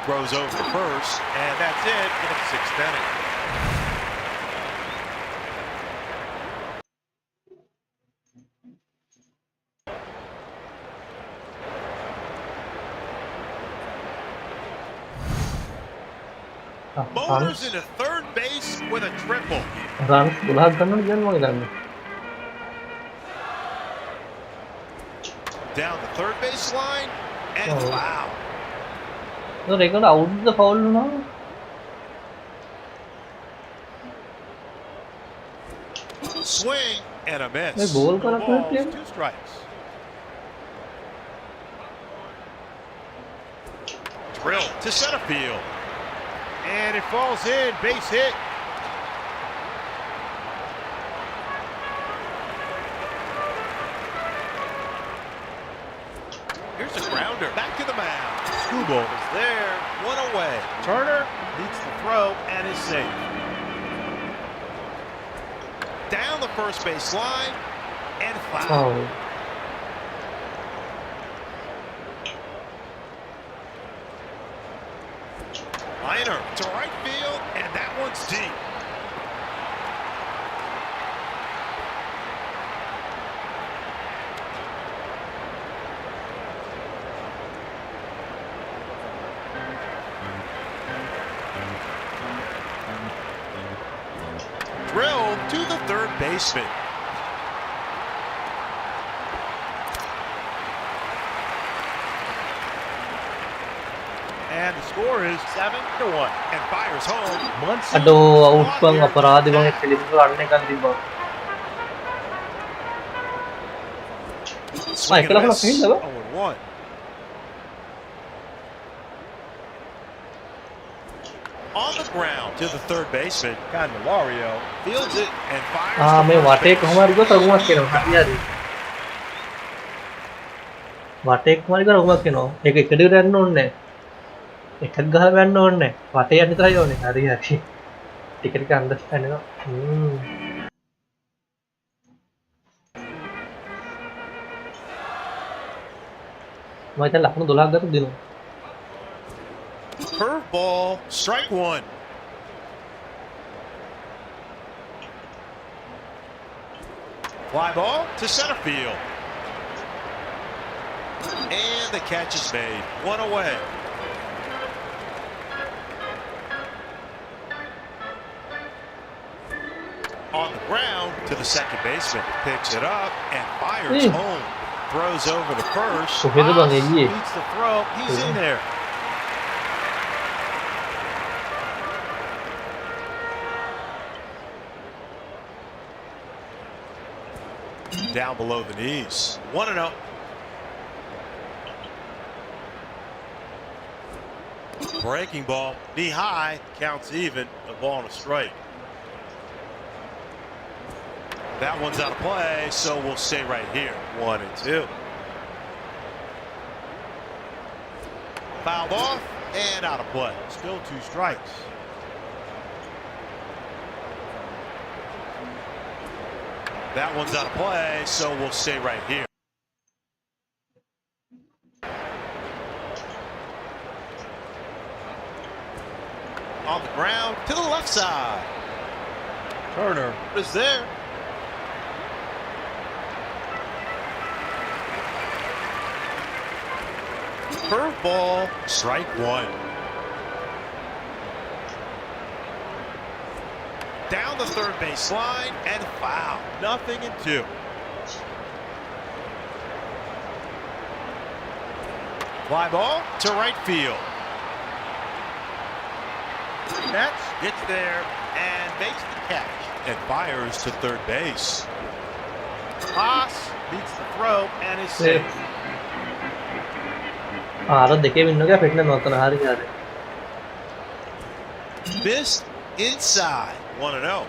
Speaker 2: throws over to first, and that's it in the sixth inning. Motors into third base with a triple.
Speaker 1: Runs lahat ganun yan mo ilan.
Speaker 2: Down the third baseline and foul.
Speaker 1: तो record out the foul ना
Speaker 2: Swing and a miss.
Speaker 1: मैं ball
Speaker 2: No
Speaker 1: का रखा है
Speaker 2: balls,
Speaker 1: player
Speaker 2: 2 strikes. Drill to center field. And it falls in, base hit. Here's a grounder, back to the mound. Skubal is there, 1 away. Turner beats the throw and is safe. Down the first base line and foul. Liner to right field, and that one's deep. Drilled to the third baseman. And the score is 7-1. And fires home.
Speaker 1: अडो out पंग अपराध बंग खेलिंग आड़ने का दिबा
Speaker 2: Swing and a miss. 0-1. On the ground to the third baseman. Candelario fields it and fires.
Speaker 1: हाँ मैं वाटे को हमारी को सगुमा के नो हाँ यार वाटे को हमारी को सगुमा के नो एक इकड़ी रन होने एक गहल रन होने वाटे यार नितरा योने हरी हरी टिकट का अंडरस्टैंड ना मैं चल अपने दुल्हा कर दिनों
Speaker 2: Curveball, strike 1. Fly ball to center field. And the catch is made. 1 away. On the ground to the second baseman. Picks it up and fires home. Throws over to first. Beats the throw. He's in there. Down below the knees. 1-0. Breaking ball, knee high, counts even, a ball and a strike. That one's out of play, so we'll stay right here. 1-2. Fouled off and out of play. Still 2 strikes. That one's out of play, so we'll stay right here. On the ground to the left side. Turner is there. Curveball, strike 1. Down the third base line and foul. 0-2. Fly ball to right field. Betts gets there and makes the catch and fires to third base. Haas beats the throw and is safe.
Speaker 1: आरत देखे बिन्नो क्या fitness होता ना हारी जा रहे
Speaker 2: Missed inside. 1-0.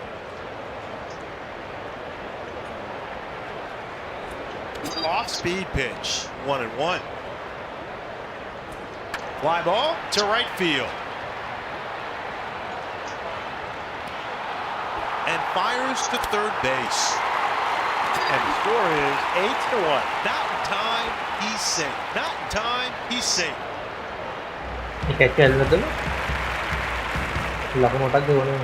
Speaker 2: Off-speed pitch. 1-1. Fly ball to right field. And fires to third base. And the score is 8-1. Not in time, he's safe. Not in time, he's safe.
Speaker 1: क्या चल रहा था लाखों मोटा क्यों होने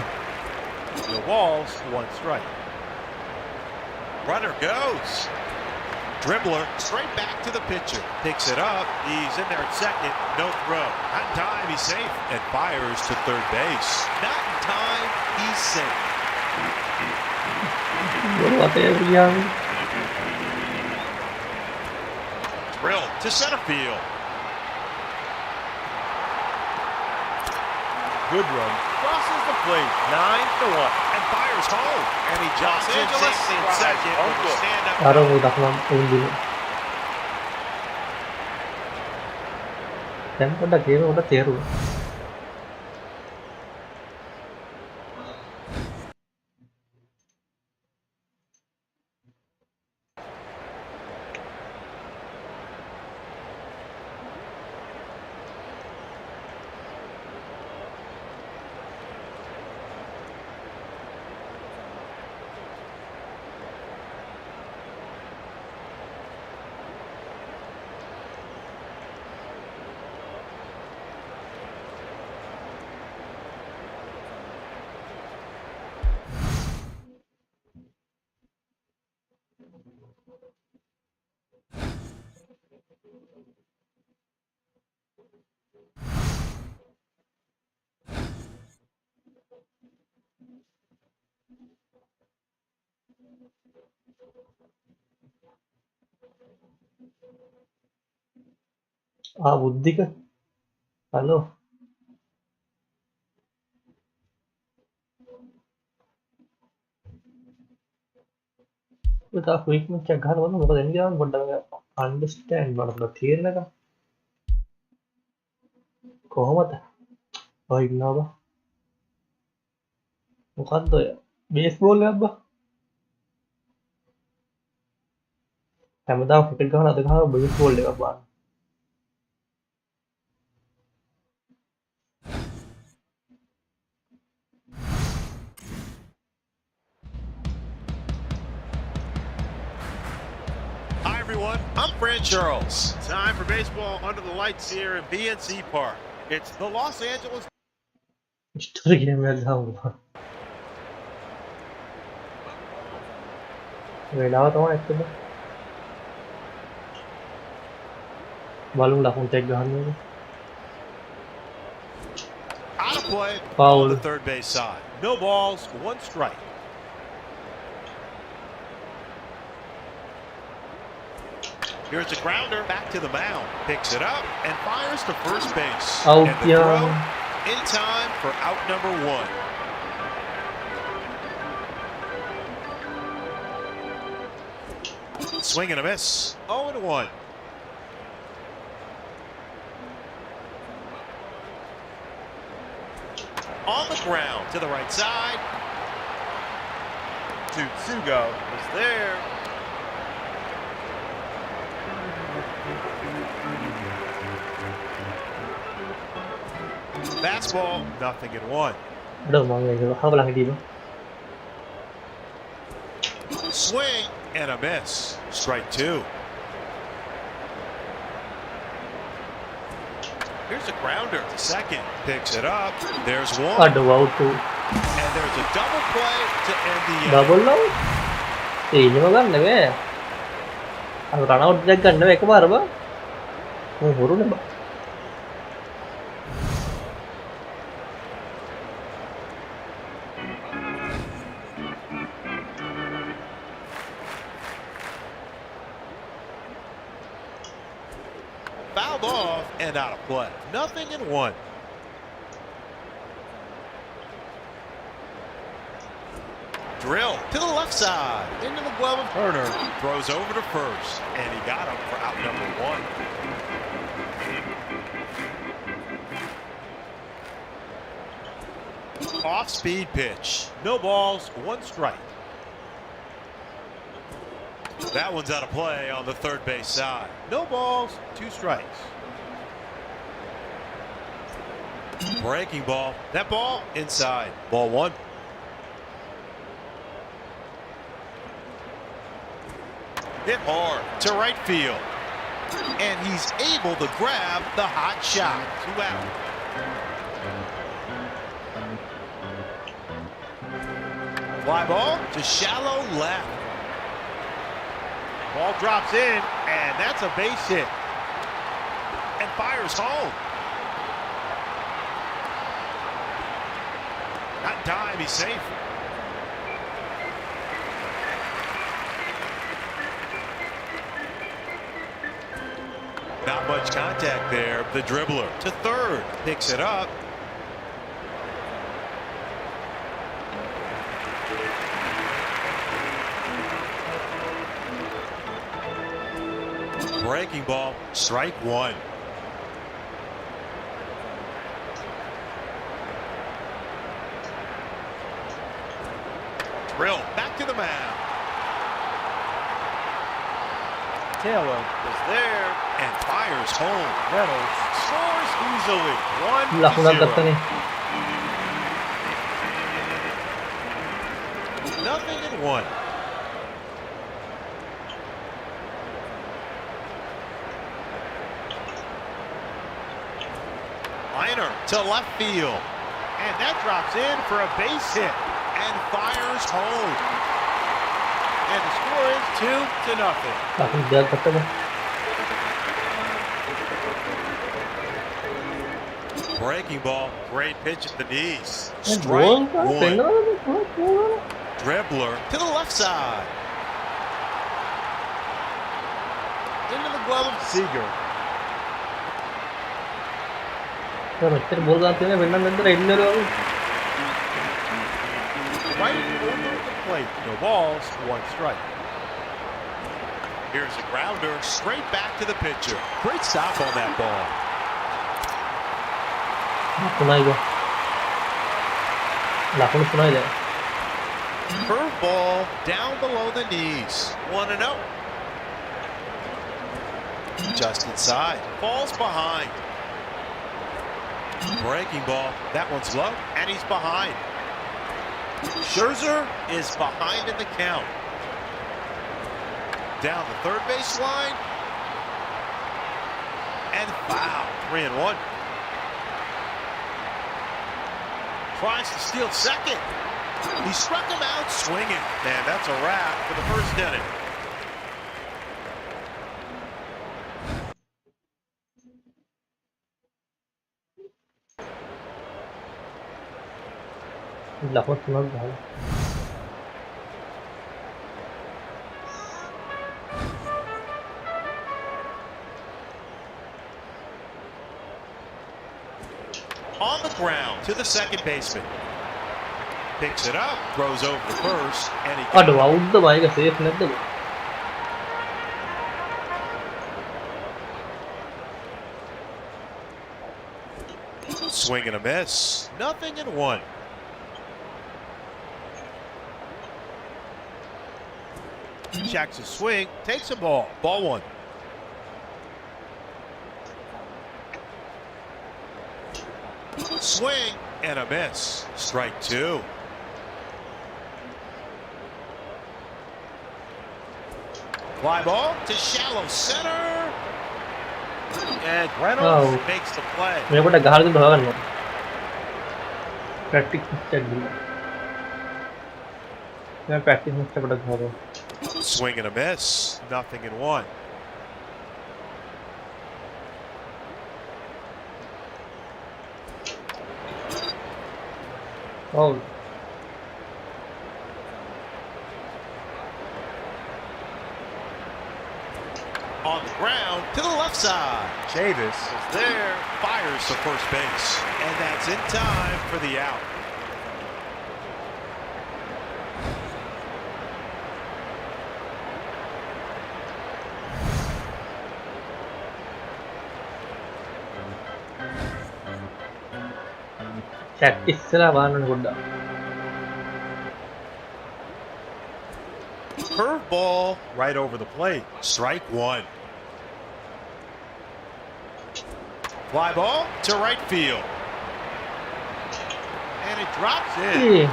Speaker 2: No balls, 1 strike. Runner goes. Dribbler straight back to the pitcher. Picks it up. He's in there at second. No throw. Not in time, he's safe. And fires to third base. Not in time, he's safe. Drilled to center field. Good run. Crosses the plate. 9-1. And fires home. And he jumps in safely in second with a stand-up.
Speaker 1: Araw mo taklam dulu. Tempo dah kira udah teru. बुद्धि का hello තා quick match එකක් ගහන්න ඕන මොකද එන්නේ කියලා පොඩ්ඩක් අන්ඩර්ස්ටෑන්ඩ් වඩා තේරෙන්න එක කොහොමද ඔය ඉන්නවා මොකද්ද ඔය බේස්බෝල් එකක් බා හැමදාම ක්‍රිකට් ගහන අද ගහන බේස්බෝල් එකක් බා
Speaker 2: Hi everyone, I'm Fran Charles. Time for baseball under the lights here in BNC Park. It's the Los Angeles.
Speaker 1: ඉස්තර ගේම් එකක් ගහමු වෙලාව තමයි ඇත්තද බලමු ලකුණු ටෙක් ගහන්න ඕනේ
Speaker 2: Out of play.
Speaker 1: Foul.
Speaker 2: On the third base side. No balls, one strike. Here's a grounder back to the mound. Picks it up and fires to first base.
Speaker 1: Out,
Speaker 2: And the
Speaker 1: yeah.
Speaker 2: throw in time for out number 1. Swing and a miss. 0-1. On the ground to the right side. Tutsugo is there. Fastball, 0-1.
Speaker 1: Aduh, mau nggak gitu? Apa lagi di
Speaker 2: Swing and a miss. Strike 2. Here's a grounder to second. Picks it up. There's one.
Speaker 1: Aduh, out tuh.
Speaker 2: And there's a double play to end the inning.
Speaker 1: Double low? Ini mah kan deh. Aku run out jaga nih ekbar ba. Mau huru nih ba.
Speaker 2: Fouled off and out of play. 0-1. Drill to the left side. Into the glove of Turner. Throws over to first. And he got him for out number 1. Off-speed pitch. No balls, one strike. That one's out of play on the third base side. No balls, 2 strikes. Breaking ball. That ball inside. Ball 1. Hit hard to right field. And he's able to grab the hot shot. 2 out. Fly ball to shallow left. Ball drops in, and that's a base hit. And fires home. Not time, he's safe. Not much contact there. The dribbler to third. Picks it up. Breaking ball. Strike one. Drill. Back to the mound. Taylor is there and fires home. Reynolds scores easily. 1-0. Nothing in one. Liner to left field. And that drops in for a base hit. And fires home. And the score is 2-0. Breaking ball, great pitch at the knees. Strike one. Dribbler to the left side. Into the glove of Seager. Right over the plate. No balls, one strike. Here's a grounder straight back to the pitcher. Great stop on that ball. Curveball down below the knees. 1-0. Just inside. Falls behind. Breaking ball. That one's low. And he's behind. Scherzer is behind in the count. Down the third base line. And foul. 3-1. Tries to steal second. He struck him out swinging. And that's a wrap for the first inning. On the ground to the second baseman. Picks it up, throws over the first, and he swing and a miss. Nothing in one. Checks his swing, takes a ball. Ball one. Swing and a miss. Strike two. Fly ball to shallow center. And Reynolds makes the play. Swing and a miss. Nothing in one.
Speaker 1: Oh.
Speaker 2: On the ground to the left side. Chavis is there, fires to first base, and that's in time for the out. Curveball right over the plate. Strike one. Fly ball to right field. And it drops in.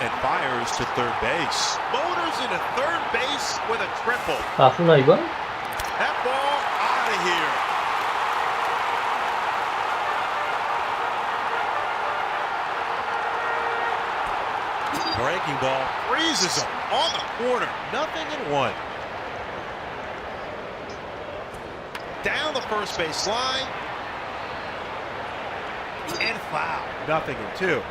Speaker 2: And fires to third base. Motors into third base with a triple. That ball out of here. Breaking ball freezes him on the corner. Nothing in one. Down the first base line. And foul. Nothing in two.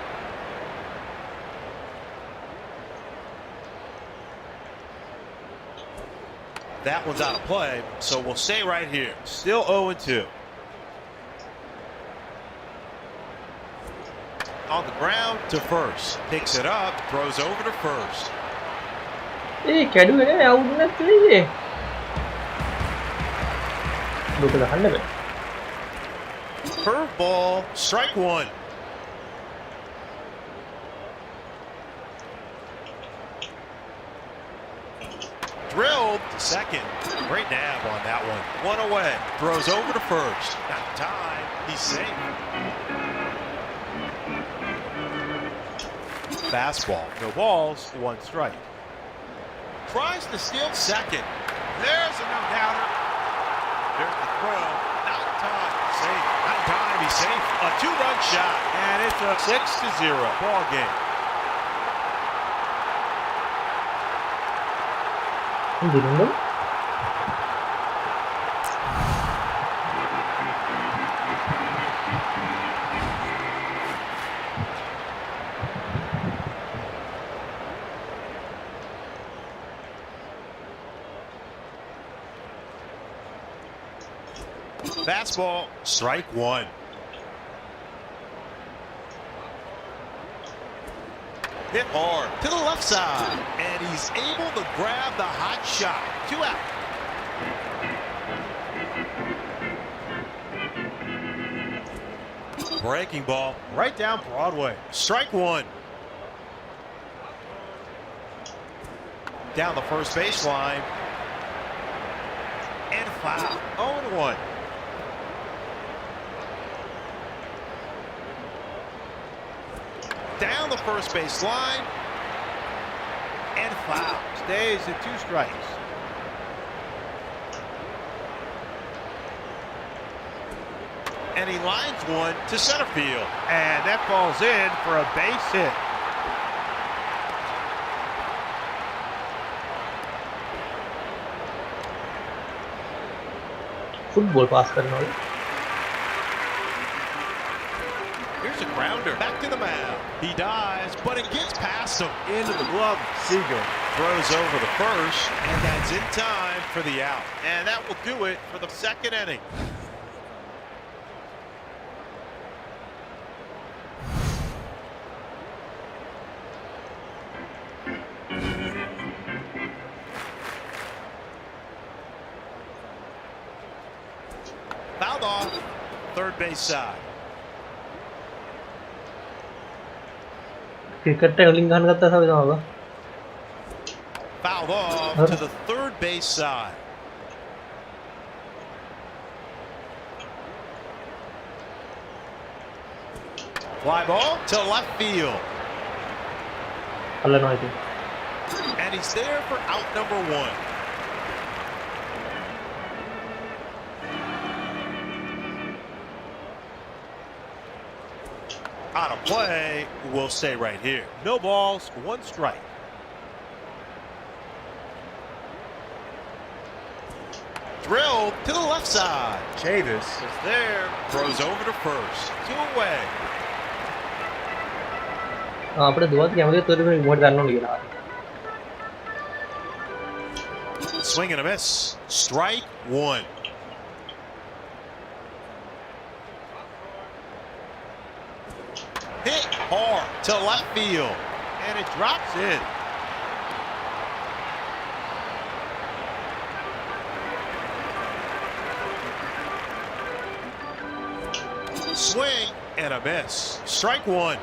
Speaker 2: That one's out of play, so we'll stay right here. Still 0-2. On the ground to first. Picks it up, throws over to first.
Speaker 1: කැඩුවේ අවුල් නැත්තේ. දුක ගහන්න බෑ.
Speaker 2: Curveball, strike one. Drilled to second. Great nab on that one. One away. Throws over to first. Not time. He's safe. Fastball. No balls. One strike. Tries to steal second. There's a no-doubter. There's the throw. Not in time. Safe. Not in time. He's safe. A two-run shot. And it's a 6-0 ball game.
Speaker 1: എന്തിനുണ്ടോ
Speaker 2: Fastball, strike one. Hit hard to the left side, and he's able to grab the hot shot. 2 out. Breaking ball right down Broadway. Strike one. Down the first baseline. And foul. 0-1. Down the first base line. And foul. Stays at 2 strikes. And he lines one to center field. And that falls in for a base hit.
Speaker 1: Football pass करने वाले
Speaker 2: Here's a grounder back to the mound. He dives, but it gets past him into the glove. Seager throws over the first, and that's in time for the out. And that will do it for the second inning. Fouled off, third base side.
Speaker 1: Cricket telling gun करता था वैसा होगा
Speaker 2: Fouled off to the third base side. Fly ball to left field.
Speaker 1: अल्लाह ना आए
Speaker 2: And he's there for out number 1. Out of play, we'll stay right here. No balls, 1 strike. Drilled to the left side. Chavis is there, throws over to first. 2 away.
Speaker 1: આપણે દુઆ કે અમે તો remote જાણનો નહીં ના
Speaker 2: Swing and a miss. Strike 1. Hit hard to left field, and it drops in. Swing and a miss. Strike 1.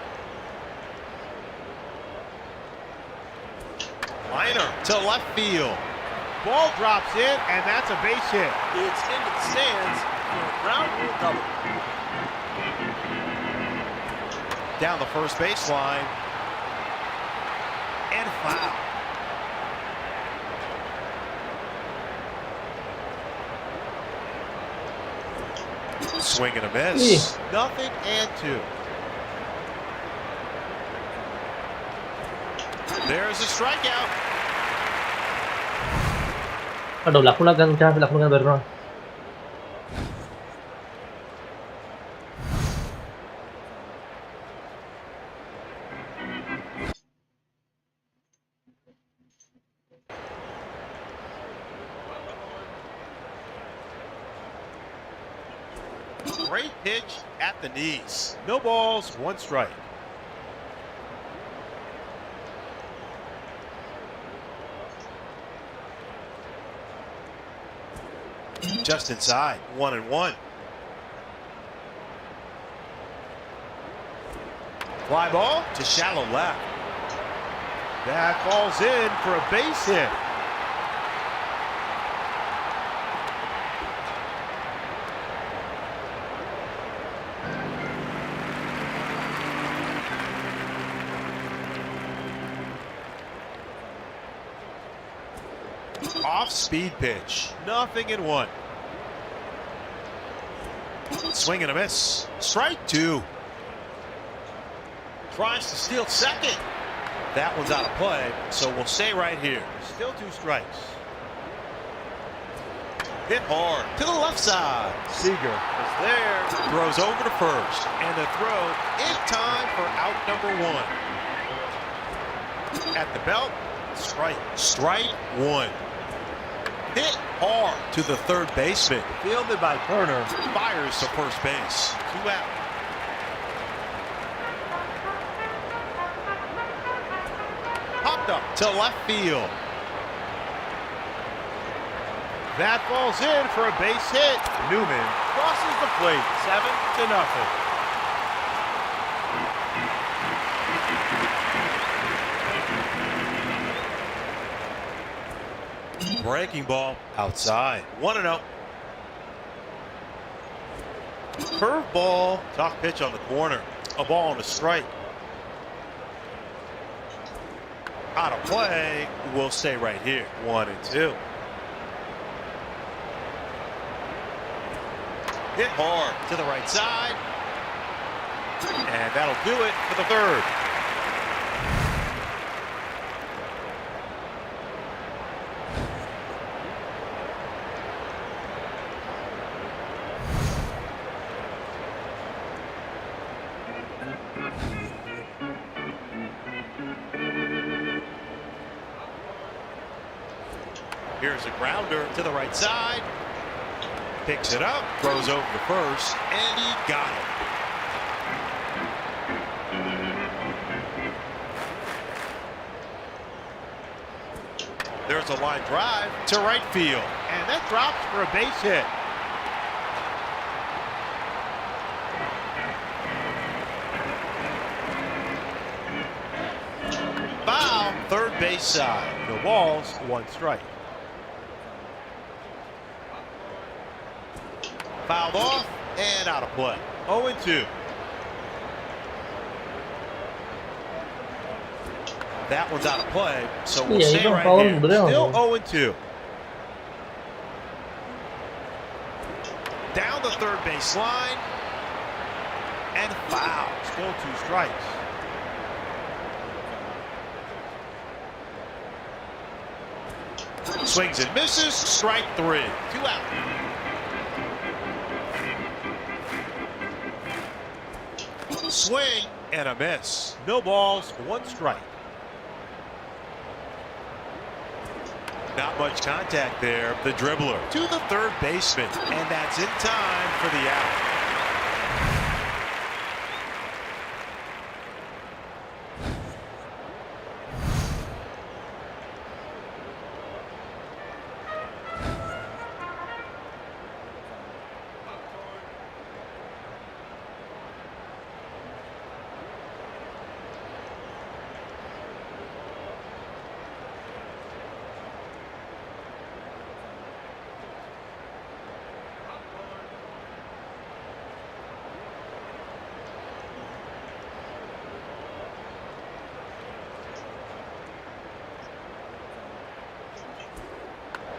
Speaker 2: Liner to left field. Ball drops in, and that's a base hit. It's into the stands for a ground rule double. Down the first baseline. And foul. Swing and a miss. Nothing and 2. There's a strikeout.
Speaker 1: aduh lakukan background
Speaker 2: Great pitch at the knees. No balls, 1 strike. Just inside, 1-1. Fly ball to shallow left. That falls in for a base hit. Off-speed pitch. 0-1. Swing and a miss. Strike 2. Tries to steal second. That one's out of play, so we'll stay right here. Still 2 strikes. Hit hard to the left side. Seager is there. Throws over to first. And the throw in time for out number 1. At the belt, strike. Strike 1. Hit hard to the third baseman. Fielded by Turner. Fires to first base. 2 out. Popped up to left field. That falls in for a base hit. Newman crosses the plate. 7-0. Breaking ball outside. 1-0. Curve ball. Tough pitch on the corner. A ball on a strike. Out of play. We'll stay right here. 1-2. Hit hard to the right side. And that'll do it for the third. Here's a grounder to the right side. Picks it up, throws over to first, and he got it. There's a line drive to right field, and that drops for a base hit. Foul, third base side. No balls, 1 strike. Fouled off and out of play. 0-2. That one's out of play, so we'll stay right here. Still 0-2. Down the third base line. And foul. Still 2 strikes. Swings and misses. Strike 3. 2 out. Swing and a miss. No balls, 1 strike. Not much contact there. The dribbler to the third baseman, and that's in time for the out.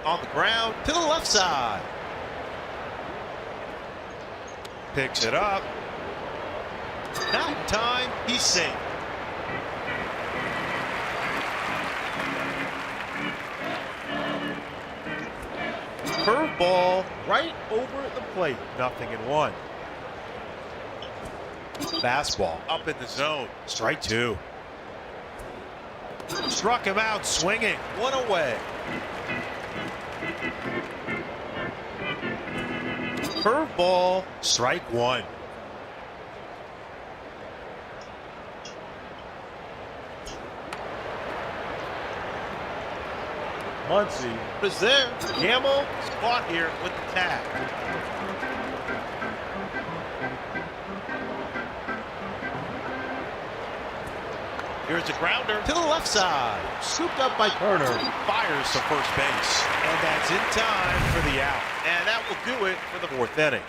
Speaker 2: On the ground to the left side. Picks it up. Not in time. He's safe. Curveball right over the plate. 0-1. Fastball up in the zone. Strike 2. Struck him out swinging. 1 away. Curveball, strike one. Muncy is there. Gamble is caught here with the tag. Here's a grounder to the left side. Scooped up by Turner. Fires to first base. And that's in time for the out. And that will do it for the fourth inning.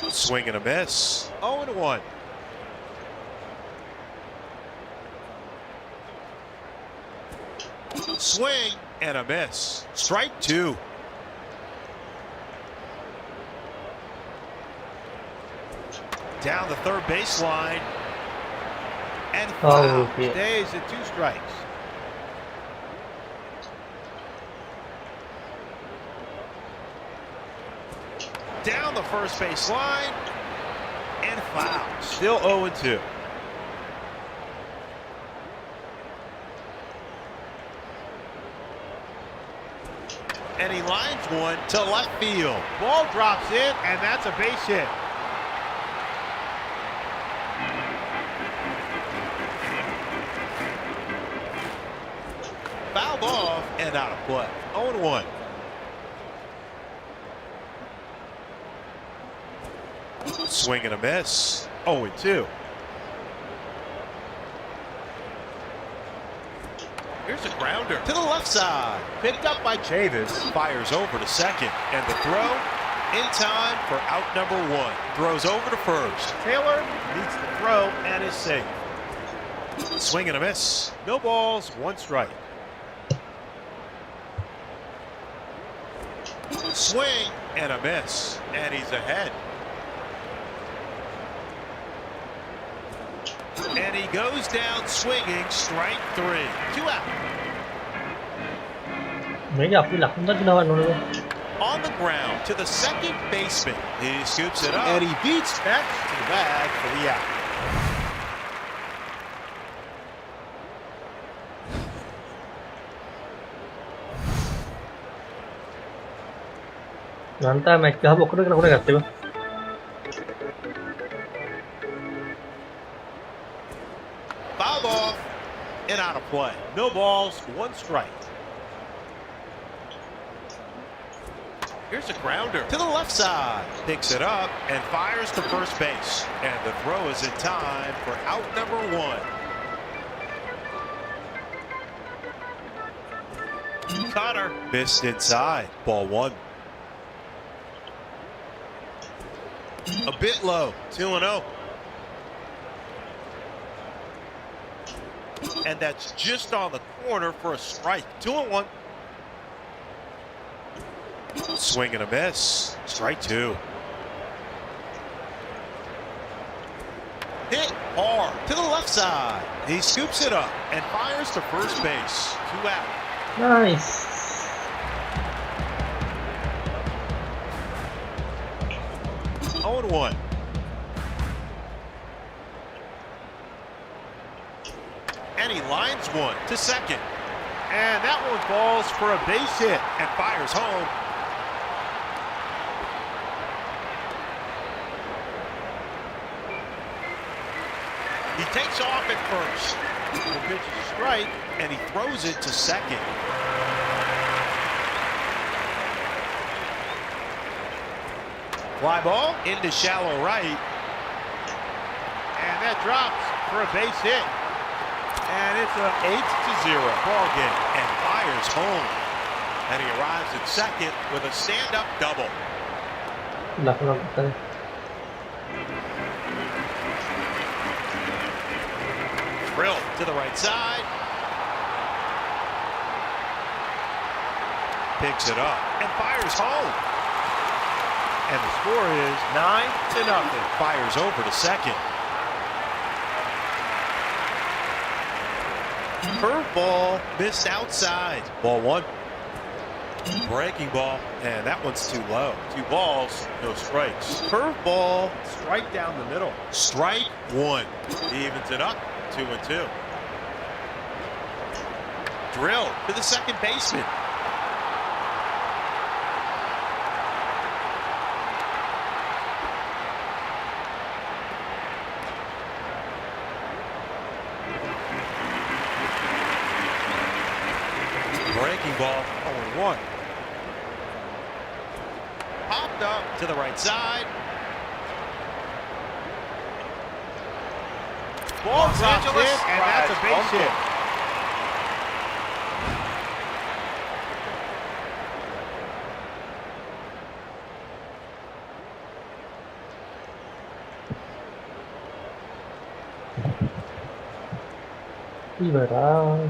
Speaker 2: Swing and a miss. 0-1. Swing and a miss. Strike two. Down the third baseline. And foul. Stays at 2 strikes. Down the first base line. And foul. Still 0-2. And he lines one to left field. Ball drops in, and that's a base hit. Fouled off and out of play. 0-1. Swing and a miss. 0-2. Here's a grounder to the left side. Picked up by Chavis. Fires over to second. And the throw in time for out number 1. Throws over to first. Taylor needs the throw and is safe. Swing and a miss. No balls, 1 strike. Swing and a miss. And he's ahead. And he goes down swinging, strike 3. 2 out. On the ground to the second baseman. He scoops it up. And he beats back to the bag for the out. Foul off and out of play. No balls, 1 strike. Here's a grounder to the left side. Picks it up and fires to first base. And the throw is in time for out number 1. Connor missed inside. Ball 1. A bit low. 2-0. And that's just on the corner for a strike. 2-1. Swing and a miss. Strike 2. Hit hard to the left side. He scoops it up and fires to first base. 2 out.
Speaker 1: Nice.
Speaker 2: Oh, 0-1. And he lines one to second. And that one falls for a base hit and fires home. He takes off at first. The pitch is a strike, and he throws it to second. Fly ball into shallow right. And that drops for a base hit. And it's an 8-0 ball game and fires home. And he arrives at second with a stand-up double. Drill to the right side. Picks it up and fires home. And the score is 9-0. Fires over to second. Curveball missed outside. Ball 1. Breaking ball, and that one's too low. 2 balls, no strikes. Curveball, strike down the middle. Strike 1. Evens it up, 2-2. Drill to the second baseman. Breaking ball, 0-1. Popped up to the right side. Ball
Speaker 3: Los
Speaker 2: drops in,
Speaker 3: Angeles,
Speaker 2: and that's a base hit.
Speaker 1: Liberal.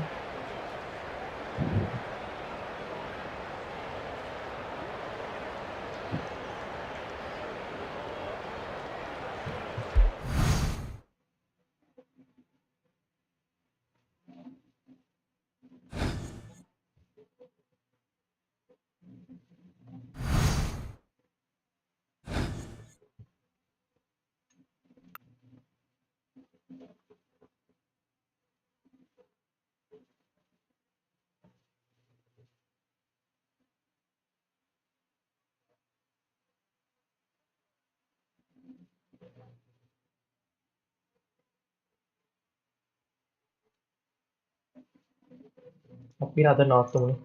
Speaker 1: Tapi ada noto nih.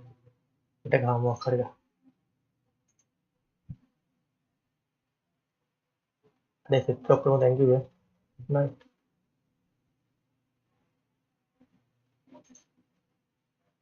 Speaker 1: Kita nggak mau kerja. Ada fit program thank you ya. Nice.